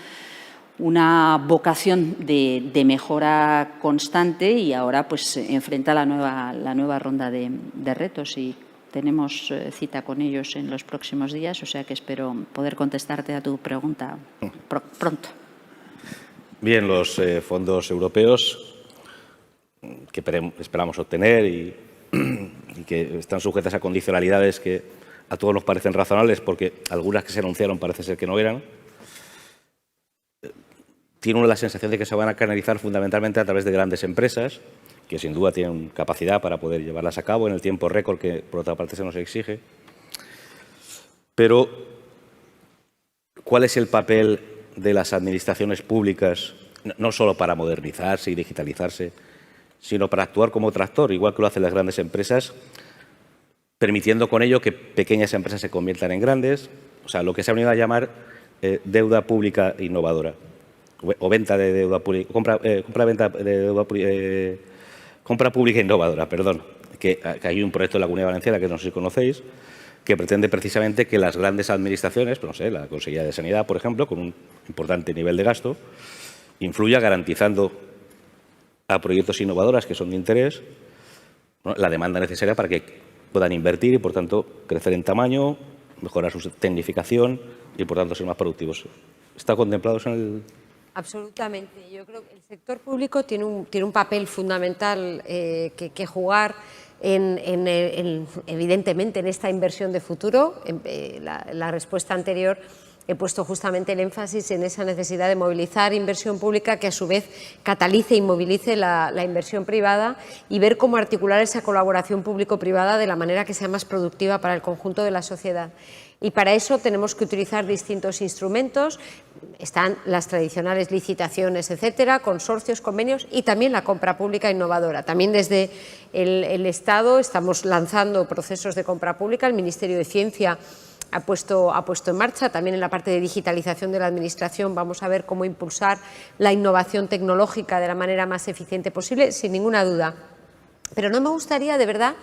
[SPEAKER 3] una vocación de mejora constante y ahora pues enfrenta la nueva ronda de retos, y tenemos cita con ellos en los próximos días, o sea que espero poder contestarte a tu pregunta pronto.
[SPEAKER 1] Bien, los fondos europeos que esperamos obtener y que están sujetas a condicionalidades que a todos nos parecen razonables, porque algunas que se anunciaron parece ser que no eran, tiene uno la sensación de que se van a canalizar fundamentalmente a través de grandes empresas, que sin duda tienen capacidad para poder llevarlas a cabo en el tiempo récord que, por otra parte, se nos exige. Pero, ¿cuál es el papel de las administraciones públicas, no solo para modernizarse y digitalizarse, sino para actuar como tractor, igual que lo hacen las grandes empresas, permitiendo con ello que pequeñas empresas se conviertan en grandes? O sea, lo que se ha venido a llamar deuda pública innovadora, o venta de deuda pública, compra-venta de deuda compra pública innovadora, perdón, que hay un proyecto de la Comunidad Valenciana que no sé si conocéis, que pretende precisamente que las grandes administraciones, pues no sé, la Consejería de Sanidad, por ejemplo, con un importante nivel de gasto, influya garantizando a proyectos innovadores que son de interés, ¿no?, la demanda necesaria para que puedan invertir y, por tanto, crecer en tamaño, mejorar su tecnificación y, por tanto, ser más productivos. ¿Está contemplado eso en el...?
[SPEAKER 2] Absolutamente. Yo creo que el sector público tiene un papel fundamental que jugar evidentemente en esta inversión de futuro. La respuesta anterior he puesto justamente el énfasis en esa necesidad de movilizar inversión pública que a su vez catalice y movilice la inversión privada, y ver cómo articular esa colaboración público-privada de la manera que sea más productiva para el conjunto de la sociedad. Y para eso tenemos que utilizar distintos instrumentos. Están las tradicionales licitaciones, etcétera, consorcios, convenios, y también la compra pública innovadora. También desde el Estado estamos lanzando procesos de compra pública. El Ministerio de Ciencia ha puesto en marcha. También en la parte de digitalización de la Administración vamos a ver cómo impulsar la innovación tecnológica de la manera más eficiente posible, sin ninguna duda. Pero no me gustaría, de verdad,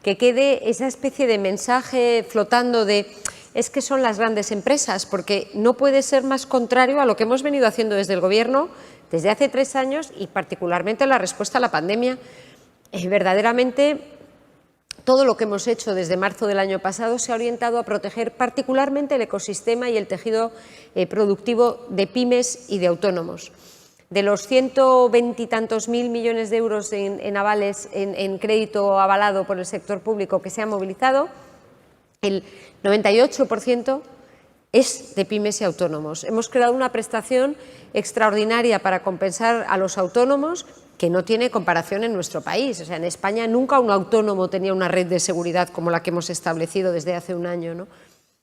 [SPEAKER 2] que quede esa especie de mensaje flotando de es que son las grandes empresas, porque no puede ser más contrario a lo que hemos venido haciendo desde el Gobierno desde hace 3 años y particularmente en la respuesta a la pandemia. Verdaderamente, todo lo que hemos hecho desde marzo del año pasado se ha orientado a proteger particularmente el ecosistema y el tejido productivo de pymes y de autónomos. De los 120 y tantos mil millones de euros en avales, en crédito avalado por el sector público que se ha movilizado, el 98% es de pymes y autónomos. Hemos creado una prestación extraordinaria para compensar a los autónomos que no tiene comparación en nuestro país. O sea, en España nunca un autónomo tenía una red de seguridad como la que hemos establecido desde hace un año, ¿no?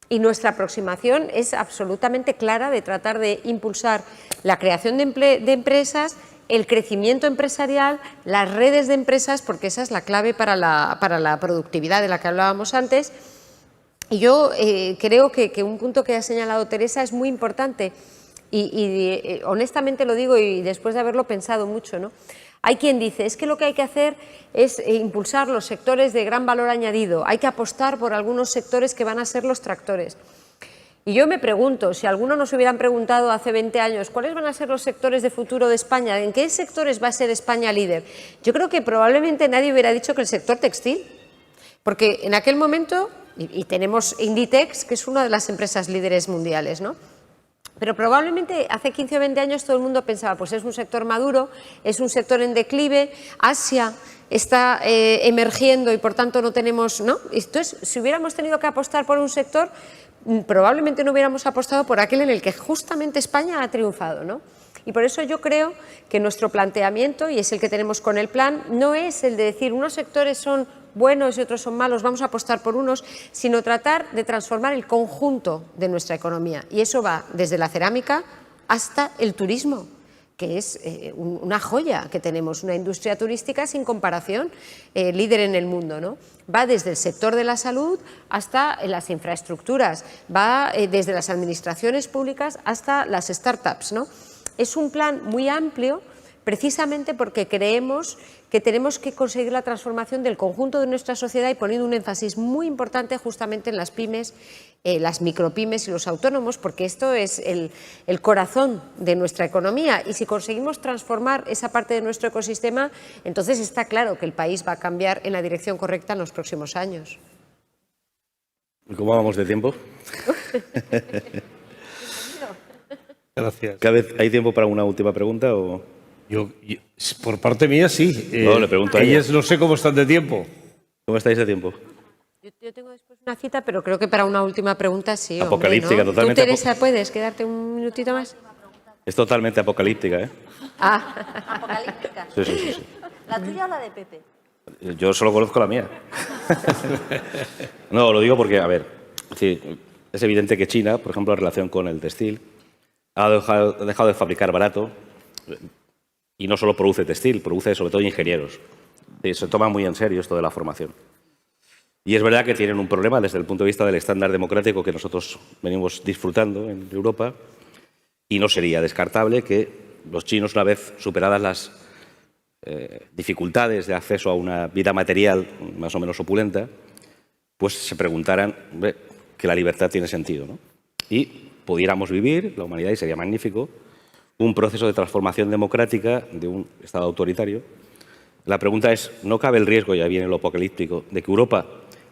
[SPEAKER 2] Y nuestra aproximación es absolutamente clara de tratar de impulsar la creación de empresas el crecimiento empresarial, las redes de empresas, porque esa es la clave para la productividad de la que hablábamos antes. Y yo creo que un punto que ha señalado Teresa es muy importante y honestamente lo digo y después de haberlo pensado mucho, ¿no? Hay quien dice, es que lo que hay que hacer es impulsar los sectores de gran valor añadido, hay que apostar por algunos sectores que van a ser los tractores. Y yo me pregunto, si alguno nos hubieran preguntado hace 20 años cuáles van a ser los sectores de futuro de España, ¿en qué sectores va a ser España líder? Yo creo que probablemente nadie hubiera dicho que el sector textil, porque en aquel momento, y tenemos Inditex, que es una de las empresas líderes mundiales, ¿no? Pero probablemente hace 15 o 20 años todo el mundo pensaba, pues es un sector maduro, es un sector en declive, Asia está emergiendo y por tanto no tenemos, ¿no? Entonces, si hubiéramos tenido que apostar por un sector, probablemente no hubiéramos apostado por aquel en el que justamente España ha triunfado, ¿no? Y por eso yo creo que nuestro planteamiento, y es el que tenemos con el plan, no es el de decir unos sectores son buenos y otros son malos, vamos a apostar por unos, sino tratar de transformar el conjunto de nuestra economía. Y eso va desde la cerámica hasta el turismo, que es una joya que tenemos, una industria turística sin comparación, líder en el mundo, ¿no? Va desde el sector de la salud hasta las infraestructuras, va desde las administraciones públicas hasta las startups, ¿no? Es un plan muy amplio, precisamente porque creemos que tenemos que conseguir la transformación del conjunto de nuestra sociedad y poniendo un énfasis muy importante justamente en las pymes, las micropymes y los autónomos, porque esto es el corazón de nuestra economía y si conseguimos transformar esa parte de nuestro ecosistema, entonces está claro que el país va a cambiar en la dirección correcta en los próximos años.
[SPEAKER 1] ¿Cómo vamos de tiempo?
[SPEAKER 4] Gracias.
[SPEAKER 1] ¿Hay tiempo para una última pregunta o...?
[SPEAKER 4] Yo, por parte mía, sí.
[SPEAKER 1] No, le pregunto a ella.
[SPEAKER 4] Ellas no sé cómo están de tiempo.
[SPEAKER 1] ¿Cómo estáis de tiempo?
[SPEAKER 2] Yo tengo después una cita, pero creo que para una última pregunta sí.
[SPEAKER 1] Apocalíptica,
[SPEAKER 2] hombre, ¿no?
[SPEAKER 1] totalmente.
[SPEAKER 2] ¿Tú, Teresa, puedes quedarte un minutito más?
[SPEAKER 1] Es totalmente apocalíptica, ¿eh?
[SPEAKER 2] Ah.
[SPEAKER 3] ¿Apocalíptica?
[SPEAKER 1] Sí, sí, sí, sí.
[SPEAKER 3] ¿La tuya o la de Pepe?
[SPEAKER 1] Yo solo conozco la mía. No, lo digo porque, a ver, es evidente que China, por ejemplo, en relación con el textil, ha dejado de fabricar barato y no solo produce textil, produce sobre todo ingenieros. Se toma muy en serio esto de la formación. Y es verdad que tienen un problema desde el punto de vista del estándar democrático que nosotros venimos disfrutando en Europa y no sería descartable que los chinos, una vez superadas las dificultades de acceso a una vida material más o menos opulenta, pues se preguntaran que la libertad tiene sentido, ¿no? Y pudiéramos vivir, la humanidad, y sería magnífico, un proceso de transformación democrática de un Estado autoritario. La pregunta es, ¿no cabe el riesgo, ya viene lo apocalíptico, de que Europa,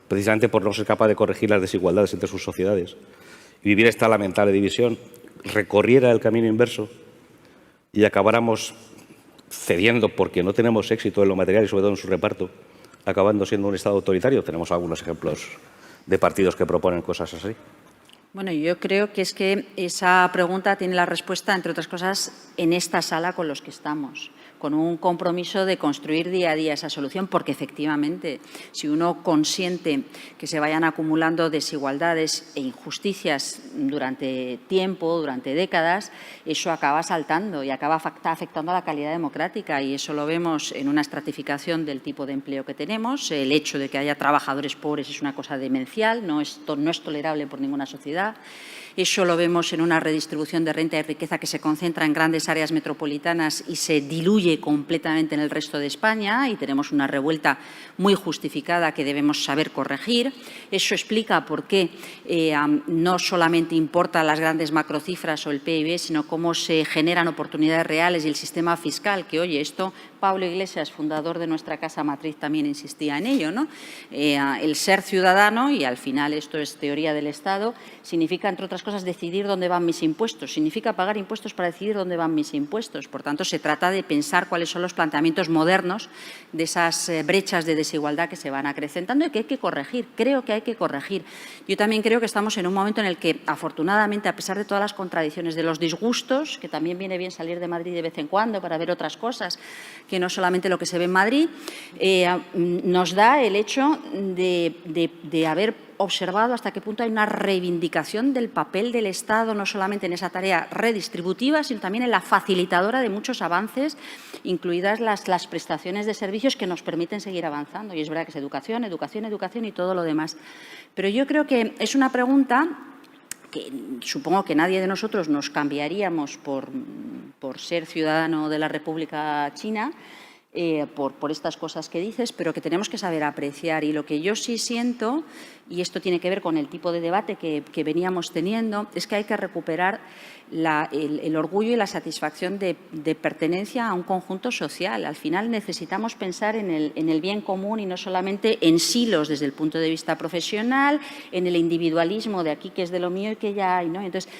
[SPEAKER 1] precisamente por no ser capaz de corregir las desigualdades entre sus sociedades y vivir esta lamentable división, recorriera el camino inverso y acabáramos cediendo porque no tenemos éxito en lo material y sobre todo en su reparto, acabando siendo un Estado autoritario? Tenemos algunos ejemplos de partidos que proponen cosas así.
[SPEAKER 3] Bueno, yo creo que es que esa pregunta tiene la respuesta, entre otras cosas, en esta sala con los que estamos, con un compromiso de construir día a día esa solución, porque efectivamente, si uno consiente que se vayan acumulando desigualdades e injusticias durante tiempo, durante décadas, eso acaba saltando y acaba afectando a la calidad democrática, y eso lo vemos en una estratificación del tipo de empleo que tenemos. El hecho de que haya trabajadores pobres es una cosa demencial, no es tolerable por ninguna sociedad. Eso lo vemos en una redistribución de renta y riqueza que se concentra en grandes áreas metropolitanas y se diluye completamente en el resto de España, y tenemos una revuelta muy justificada que debemos saber corregir. Eso explica por qué no solamente importan las grandes macrocifras o el PIB, sino cómo se generan oportunidades reales y el sistema fiscal, que, oye, esto Pablo Iglesias, fundador de nuestra casa matriz, también insistía en ello, ¿no? El ser ciudadano, y al final esto es teoría del Estado, significa, entre otras cosas, decidir dónde van mis impuestos, significa pagar impuestos para decidir dónde van mis impuestos. Por tanto, se trata de pensar cuáles son los planteamientos modernos de esas brechas de desigualdad que se van acrecentando y que hay que corregir. Creo que hay que corregir. Yo también creo que estamos en un momento en el que, afortunadamente, a pesar de todas las contradicciones, de los disgustos, que también viene bien salir de Madrid de vez en cuando para ver otras cosas que no solamente lo que se ve en Madrid, nos da el hecho de haber observado hasta qué punto hay una reivindicación del papel del Estado, no solamente en esa tarea redistributiva, sino también en la facilitadora de muchos avances, incluidas las prestaciones de servicios que nos permiten seguir avanzando. Y es verdad que es educación, educación, educación y todo lo demás. Pero yo creo que es una pregunta que supongo que nadie de nosotros nos cambiaríamos por ser ciudadano de la República China, por estas cosas que dices, pero que tenemos que saber apreciar. Y lo que yo sí siento, y esto tiene que ver con el tipo de debate que veníamos teniendo, es que hay que recuperar el orgullo y la satisfacción de pertenencia a un conjunto social. Al final necesitamos pensar en el bien común y no solamente en silos desde el punto de vista profesional, en el individualismo de aquí que es de lo mío y que ya hay, ¿no? Entonces,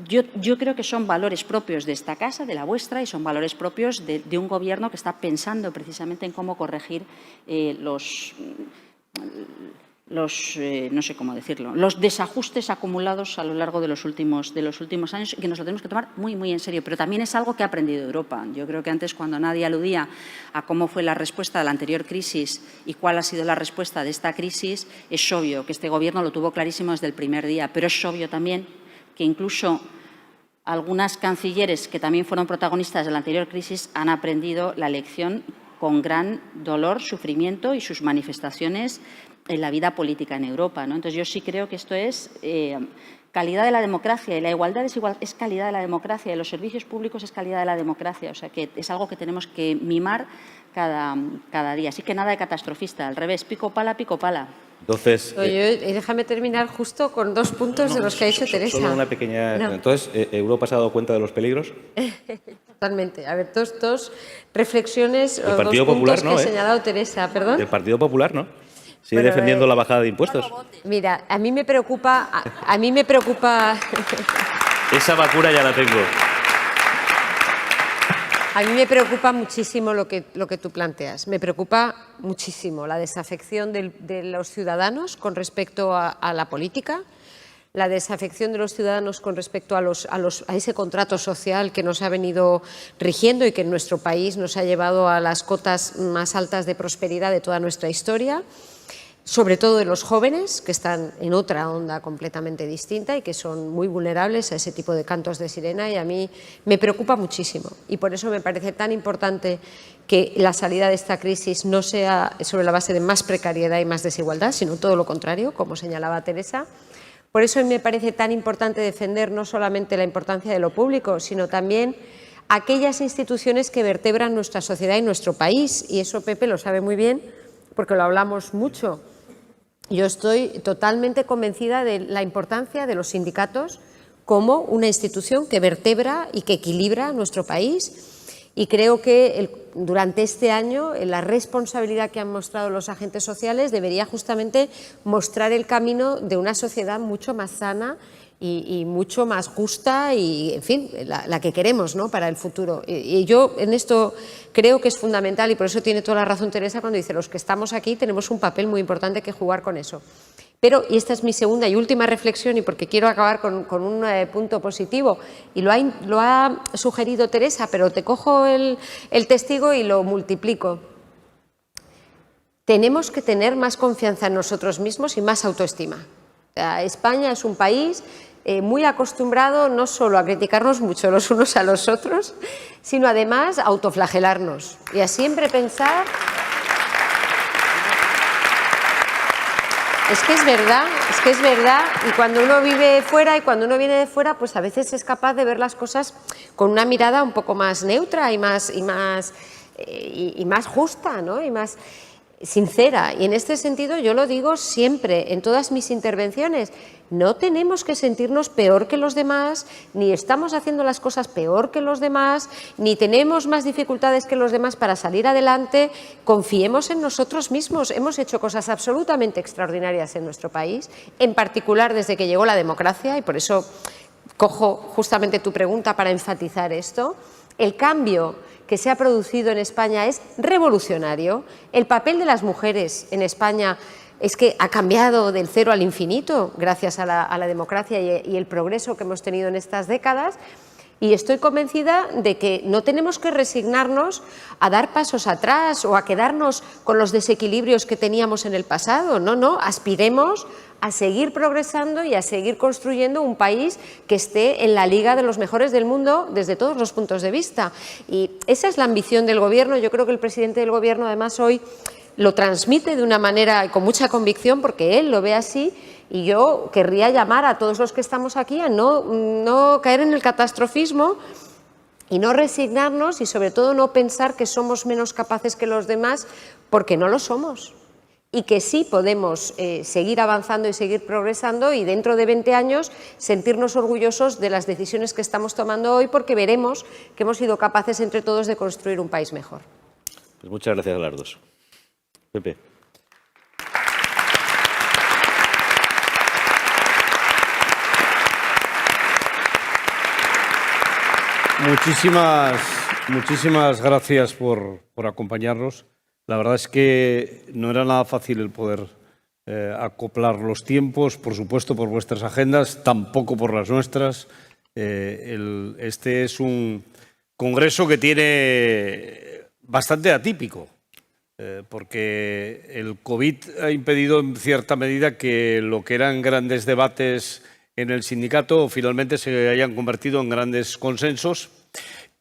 [SPEAKER 3] yo creo que son valores propios de esta casa, de la vuestra, y son valores propios de un gobierno que está pensando precisamente en cómo corregir no sé cómo decirlo, los desajustes acumulados a lo largo de los últimos años, y que nos lo tenemos que tomar muy, muy en serio. Pero también es algo que ha aprendido Europa. Yo creo que antes, cuando nadie aludía a cómo fue la respuesta de la anterior crisis y cuál ha sido la respuesta de esta crisis, es obvio que este Gobierno lo tuvo clarísimo desde el primer día, pero es obvio también que incluso algunas cancilleres que también fueron protagonistas de la anterior crisis han aprendido la lección con gran dolor, sufrimiento y sus manifestaciones en la vida política en Europa, ¿no? Entonces, yo sí creo que esto es calidad de la democracia, y la igualdad es calidad de la democracia, y los servicios públicos es calidad de la democracia. O sea, que es algo que tenemos que mimar cada día. Así que nada de catastrofista, al revés, pico pala, pico pala.
[SPEAKER 1] Entonces,
[SPEAKER 2] Déjame terminar justo con 2 puntos de los que ha dicho Teresa.
[SPEAKER 1] Solo una pequeña...
[SPEAKER 2] No.
[SPEAKER 1] Entonces, ¿Europa se ha dado cuenta de los peligros?
[SPEAKER 2] Totalmente. A ver, dos reflexiones o
[SPEAKER 1] El
[SPEAKER 2] 2
[SPEAKER 1] Partido
[SPEAKER 2] puntos
[SPEAKER 1] Popular no,
[SPEAKER 2] que ha señalado Teresa. ¿Perdón?
[SPEAKER 1] El Partido Popular, ¿no? Sigue
[SPEAKER 2] Bueno,
[SPEAKER 1] defendiendo la bajada de impuestos.
[SPEAKER 2] Mira, a mí me preocupa... A mí me preocupa...
[SPEAKER 1] Esa vacuna ya la tengo.
[SPEAKER 2] A mí me preocupa muchísimo lo que tú planteas. Me preocupa muchísimo la desafección de los ciudadanos con respecto a la política, la desafección de los ciudadanos con respecto a ese contrato social que nos ha venido rigiendo y que en nuestro país nos ha llevado a las cotas más altas de prosperidad de toda nuestra historia, sobre todo de los jóvenes, que están en otra onda completamente distinta y que son muy vulnerables a ese tipo de cantos de sirena, y a mí me preocupa muchísimo. Y por eso me parece tan importante que la salida de esta crisis no sea sobre la base de más precariedad y más desigualdad, sino todo lo contrario, como señalaba Teresa. Por eso me parece tan importante defender no solamente la importancia de lo público, sino también aquellas instituciones que vertebran nuestra sociedad y nuestro país. Y eso Pepe lo sabe muy bien, porque lo hablamos mucho. Yo estoy totalmente convencida de la importancia de los sindicatos como una institución que vertebra y que equilibra nuestro país, y creo que durante este año la responsabilidad que han mostrado los agentes sociales debería justamente mostrar el camino de una sociedad mucho más sana y mucho más justa y, en fin, la que queremos, ¿no?, para el futuro. Y yo en esto creo que es fundamental, y por eso tiene toda la razón Teresa cuando dice los que estamos aquí tenemos un papel muy importante que jugar con eso. Pero, y esta es mi segunda y última reflexión, y porque quiero acabar con un punto positivo, y lo ha sugerido Teresa, pero te cojo el testigo y lo multiplico. Tenemos que tener más confianza en nosotros mismos y más autoestima. España es un país muy acostumbrado no solo a criticarnos mucho los unos a los otros, sino además a autoflagelarnos y a siempre pensar... Es que es verdad, y cuando uno vive fuera y cuando uno viene de fuera, pues a veces es capaz de ver las cosas con una mirada un poco más neutra y más justa, ¿no?, y más sincera. Y en este sentido yo lo digo siempre, en todas mis intervenciones, no tenemos que sentirnos peor que los demás, ni estamos haciendo las cosas peor que los demás, ni tenemos más dificultades que los demás para salir adelante. Confiemos en nosotros mismos. Hemos hecho cosas absolutamente extraordinarias en nuestro país, en particular desde que llegó la democracia, y por eso cojo justamente tu pregunta para enfatizar esto. El cambio que se ha producido en España es revolucionario. El papel de las mujeres en España es que ha cambiado del 0 al infinito gracias a la democracia y el progreso que hemos tenido en estas décadas. Y estoy convencida de que no tenemos que resignarnos a dar pasos atrás o a quedarnos con los desequilibrios que teníamos en el pasado. No, aspiremos a seguir progresando y a seguir construyendo un país que esté en la liga de los mejores del mundo desde todos los puntos de vista. Y esa es la ambición del Gobierno. Yo creo que el presidente del Gobierno, además, hoy lo transmite de una manera y con mucha convicción, porque él lo ve así, y yo querría llamar a todos los que estamos aquí a no caer en el catastrofismo y no resignarnos y, sobre todo, no pensar que somos menos capaces que los demás, porque no lo somos. Y que sí podemos seguir avanzando y seguir progresando y dentro de 20 años sentirnos orgullosos de las decisiones que estamos tomando hoy, porque veremos que hemos sido capaces entre todos de construir un país mejor.
[SPEAKER 1] Pues muchas gracias a las dos. Pepe.
[SPEAKER 4] Muchísimas gracias por acompañarnos. La verdad es que no era nada fácil el poder acoplar los tiempos, por supuesto por vuestras agendas, tampoco por las nuestras. Este es un congreso que tiene bastante atípico, porque el COVID ha impedido en cierta medida que lo que eran grandes debates en el sindicato finalmente se hayan convertido en grandes consensos,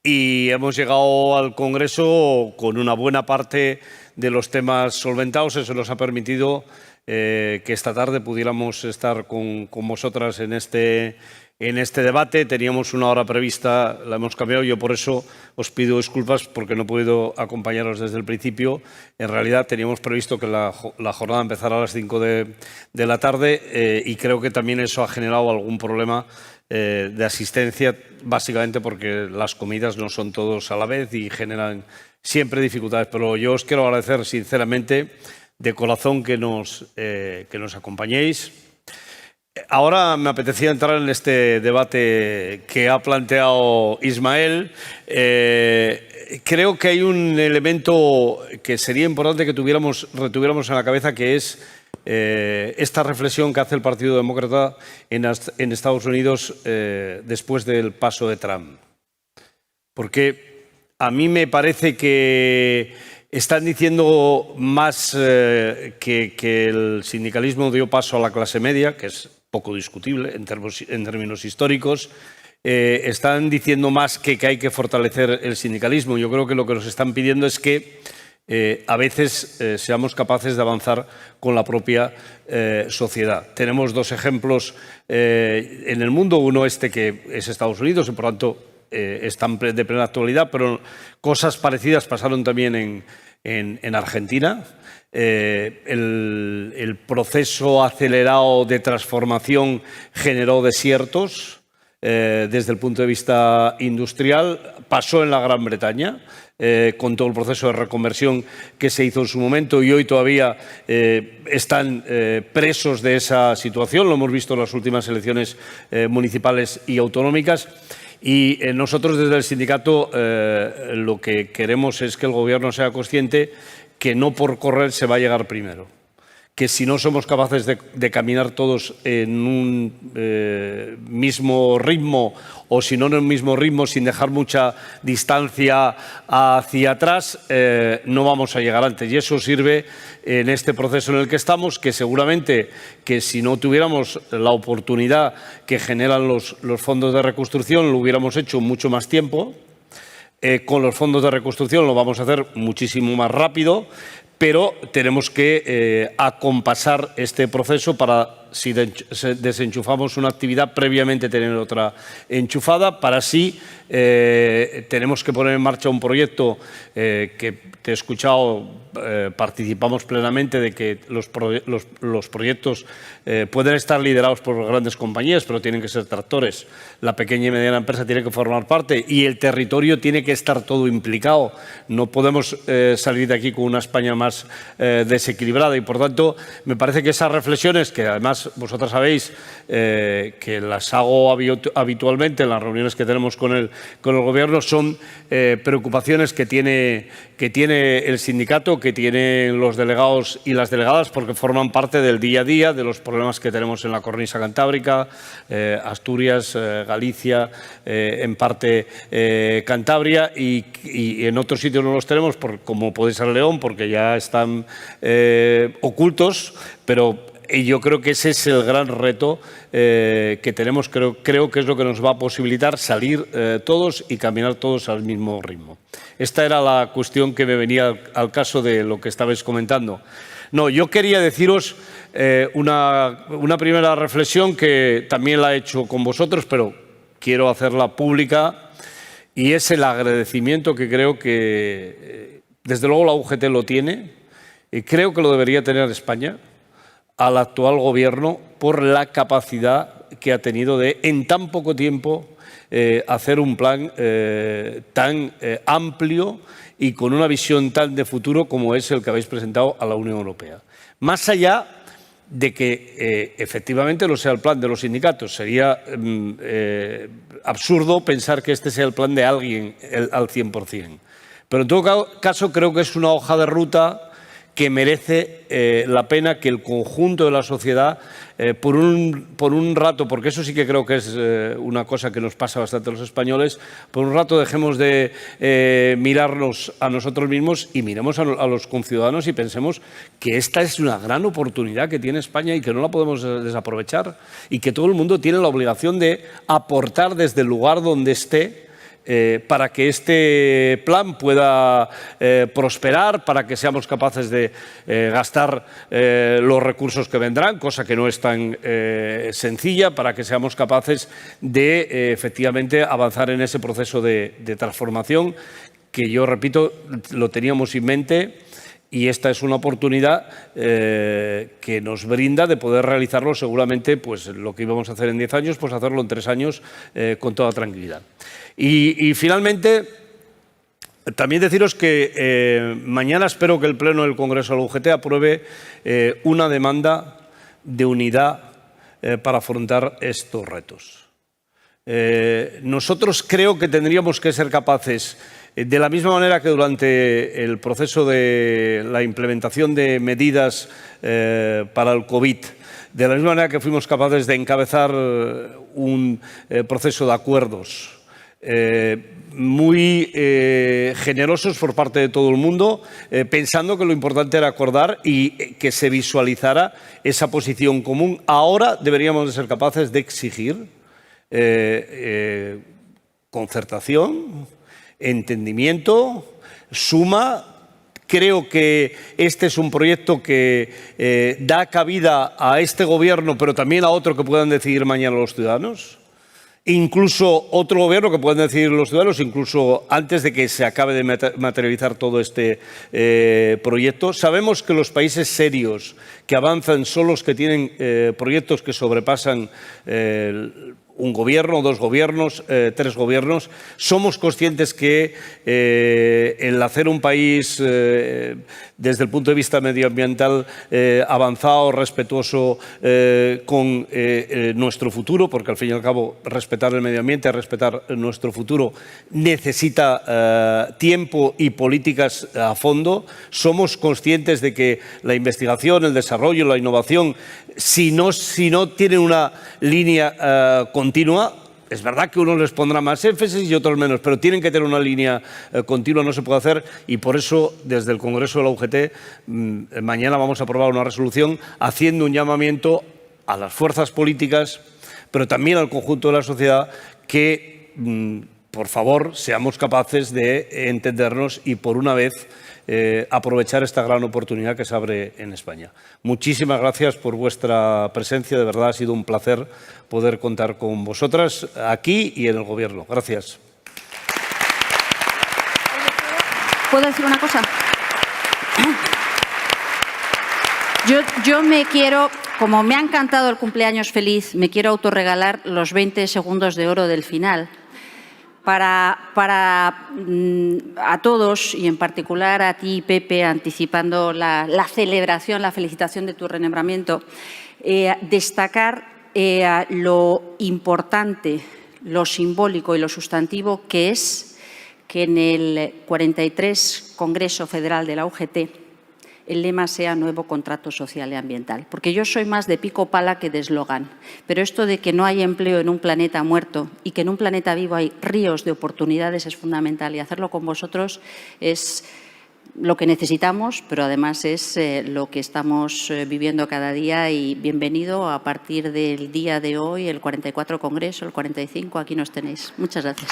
[SPEAKER 4] y hemos llegado al Congreso con una buena parte de los temas solventados. Eso nos ha permitido que esta tarde pudiéramos estar con vosotras en este debate. Teníamos una hora prevista, la hemos cambiado. Yo por eso os pido disculpas porque no he podido acompañaros desde el principio. En realidad teníamos previsto que la jornada empezara a las 5 de la tarde y creo que también eso ha generado algún problema de asistencia, básicamente porque las comidas no son todos a la vez y generan siempre dificultades. Pero yo os quiero agradecer sinceramente, de corazón, que nos acompañéis. Ahora me apetecía entrar en este debate que ha planteado Ismael. Creo que hay un elemento que sería importante que retuviéramos en la cabeza, que es esta reflexión que hace el Partido Demócrata en Estados Unidos después del paso de Trump. Porque a mí me parece que están diciendo más que el sindicalismo dio paso a la clase media, que es poco discutible en términos históricos. Están diciendo más que hay que fortalecer el sindicalismo. Yo creo que lo que nos están pidiendo es que a veces seamos capaces de avanzar con la propia sociedad. Tenemos dos ejemplos en el mundo, uno que es Estados Unidos y por tanto están de plena actualidad, pero cosas parecidas pasaron también en Argentina. El proceso acelerado de transformación generó desiertos desde el punto de vista industrial. Pasó en la Gran Bretaña, con todo el proceso de reconversión que se hizo en su momento, y hoy todavía están presos de esa situación. Lo hemos visto en las últimas elecciones municipales y autonómicas. Y nosotros desde el sindicato lo que queremos es que el Gobierno sea consciente que no por correr se va a llegar primero, que si no somos capaces de caminar todos en un mismo ritmo, o si no en el mismo ritmo, sin dejar mucha distancia hacia atrás, no vamos a llegar antes. Y eso sirve en este proceso en el que estamos, que seguramente que si no tuviéramos la oportunidad que generan los fondos de reconstrucción, lo hubiéramos hecho en mucho más tiempo. Con los fondos de reconstrucción lo vamos a hacer muchísimo más rápido, pero tenemos que acompasar este proceso para, si desenchufamos una actividad, previamente tener otra enchufada. Para así tenemos que poner en marcha un proyecto que te he escuchado, participamos plenamente de que los proyectos pueden estar liderados por grandes compañías, pero tienen que ser tractores. La pequeña y mediana empresa tiene que formar parte y el territorio tiene que estar todo implicado. No podemos salir de aquí con una España más desequilibrada y, por tanto, me parece que esas reflexiones, que además vosotras sabéis que las hago habitualmente en las reuniones que tenemos con el Gobierno, son preocupaciones que tiene el sindicato, que tienen los delegados y las delegadas, porque forman parte del día a día, de los problemas que tenemos en la cornisa cantábrica, Asturias, Galicia, en parte Cantabria, y en otros sitios no los tenemos, como puede ser León, porque ya están ocultos, pero Y yo creo que ese es el gran reto que tenemos. Creo que es lo que nos va a posibilitar salir todos y caminar todos al mismo ritmo. Esta era la cuestión que me venía al caso de lo que estabais comentando. No, yo quería deciros una primera reflexión que también la he hecho con vosotros, pero quiero hacerla pública, y es el agradecimiento que creo que, desde luego, la UGT lo tiene, y creo que lo debería tener España, al actual Gobierno por la capacidad que ha tenido de, en tan poco tiempo, hacer un plan tan amplio y con una visión tan de futuro como es el que habéis presentado a la Unión Europea. Más allá de que efectivamente lo sea el plan de los sindicatos. Sería absurdo pensar que este sea el plan de alguien al 100%. Pero en todo caso creo que es una hoja de ruta que merece la pena que el conjunto de la sociedad, por un rato, porque eso sí que creo que es una cosa que nos pasa bastante a los españoles, por un rato dejemos de mirarnos a nosotros mismos y miremos a los conciudadanos y pensemos que esta es una gran oportunidad que tiene España y que no la podemos desaprovechar, y que todo el mundo tiene la obligación de aportar desde el lugar donde esté para que este plan pueda prosperar, para que seamos capaces de gastar los recursos que vendrán, cosa que no es tan sencilla, para que seamos capaces de efectivamente avanzar en ese proceso de transformación que, yo repito, lo teníamos en mente. Y esta es una oportunidad que nos brinda de poder realizarlo seguramente, pues lo que íbamos a hacer en 10 años, pues hacerlo en 3 años con toda tranquilidad. Y finalmente, también deciros que mañana espero que el Pleno del Congreso de la UGT apruebe una demanda de unidad para afrontar estos retos. Nosotros creo que tendríamos que ser capaces, de la misma manera que durante el proceso de la implementación de medidas para el COVID, de la misma manera que fuimos capaces de encabezar un proceso de acuerdos muy generosos por parte de todo el mundo, pensando que lo importante era acordar y que se visualizara esa posición común. Ahora deberíamos de ser capaces de exigir concertación, entendimiento, suma. Creo que este es un proyecto que da cabida a este Gobierno, pero también a otro que puedan decidir mañana los ciudadanos. Incluso otro Gobierno que puedan decidir los ciudadanos, incluso antes de que se acabe de materializar todo este proyecto. Sabemos que los países serios que avanzan son los que tienen proyectos que sobrepasan un gobierno, 2 gobiernos, 3 gobiernos. Somos conscientes que el hacer un país desde el punto de vista medioambiental avanzado, respetuoso con nuestro futuro, porque al fin y al cabo respetar el medio ambiente, respetar nuestro futuro, necesita tiempo y políticas a fondo. Somos conscientes de que la investigación, el desarrollo, la innovación, si no tienen una línea continua, es verdad que unos les pondrá más énfasis y otros menos, pero tienen que tener una línea continua, no se puede hacer, y por eso desde el Congreso de la UGT mañana vamos a aprobar una resolución haciendo un llamamiento a las fuerzas políticas, pero también al conjunto de la sociedad, que por favor seamos capaces de entendernos y por una vez aprovechar esta gran oportunidad que se abre en España. Muchísimas gracias por vuestra presencia, de verdad ha sido un placer poder contar con vosotras aquí y en el Gobierno. Gracias.
[SPEAKER 3] ¿Puedo decir una cosa? Yo me quiero, como me ha encantado el cumpleaños feliz, me quiero autorregalar los 20 segundos de oro del final para a todos, y en particular a ti, Pepe, anticipando la celebración, la felicitación de tu renombramiento, destacar lo importante, lo simbólico y lo sustantivo que es que en el 43 Congreso Federal de la UGT el lema sea nuevo contrato social y ambiental. Porque yo soy más de pico pala que de eslogan. Pero esto de que no hay empleo en un planeta muerto y que en un planeta vivo hay ríos de oportunidades es fundamental. Y hacerlo con vosotros es lo que necesitamos, pero además es lo que estamos viviendo cada día. Y bienvenido a partir del día de hoy, el 44 Congreso, el 45, aquí nos tenéis. Muchas gracias.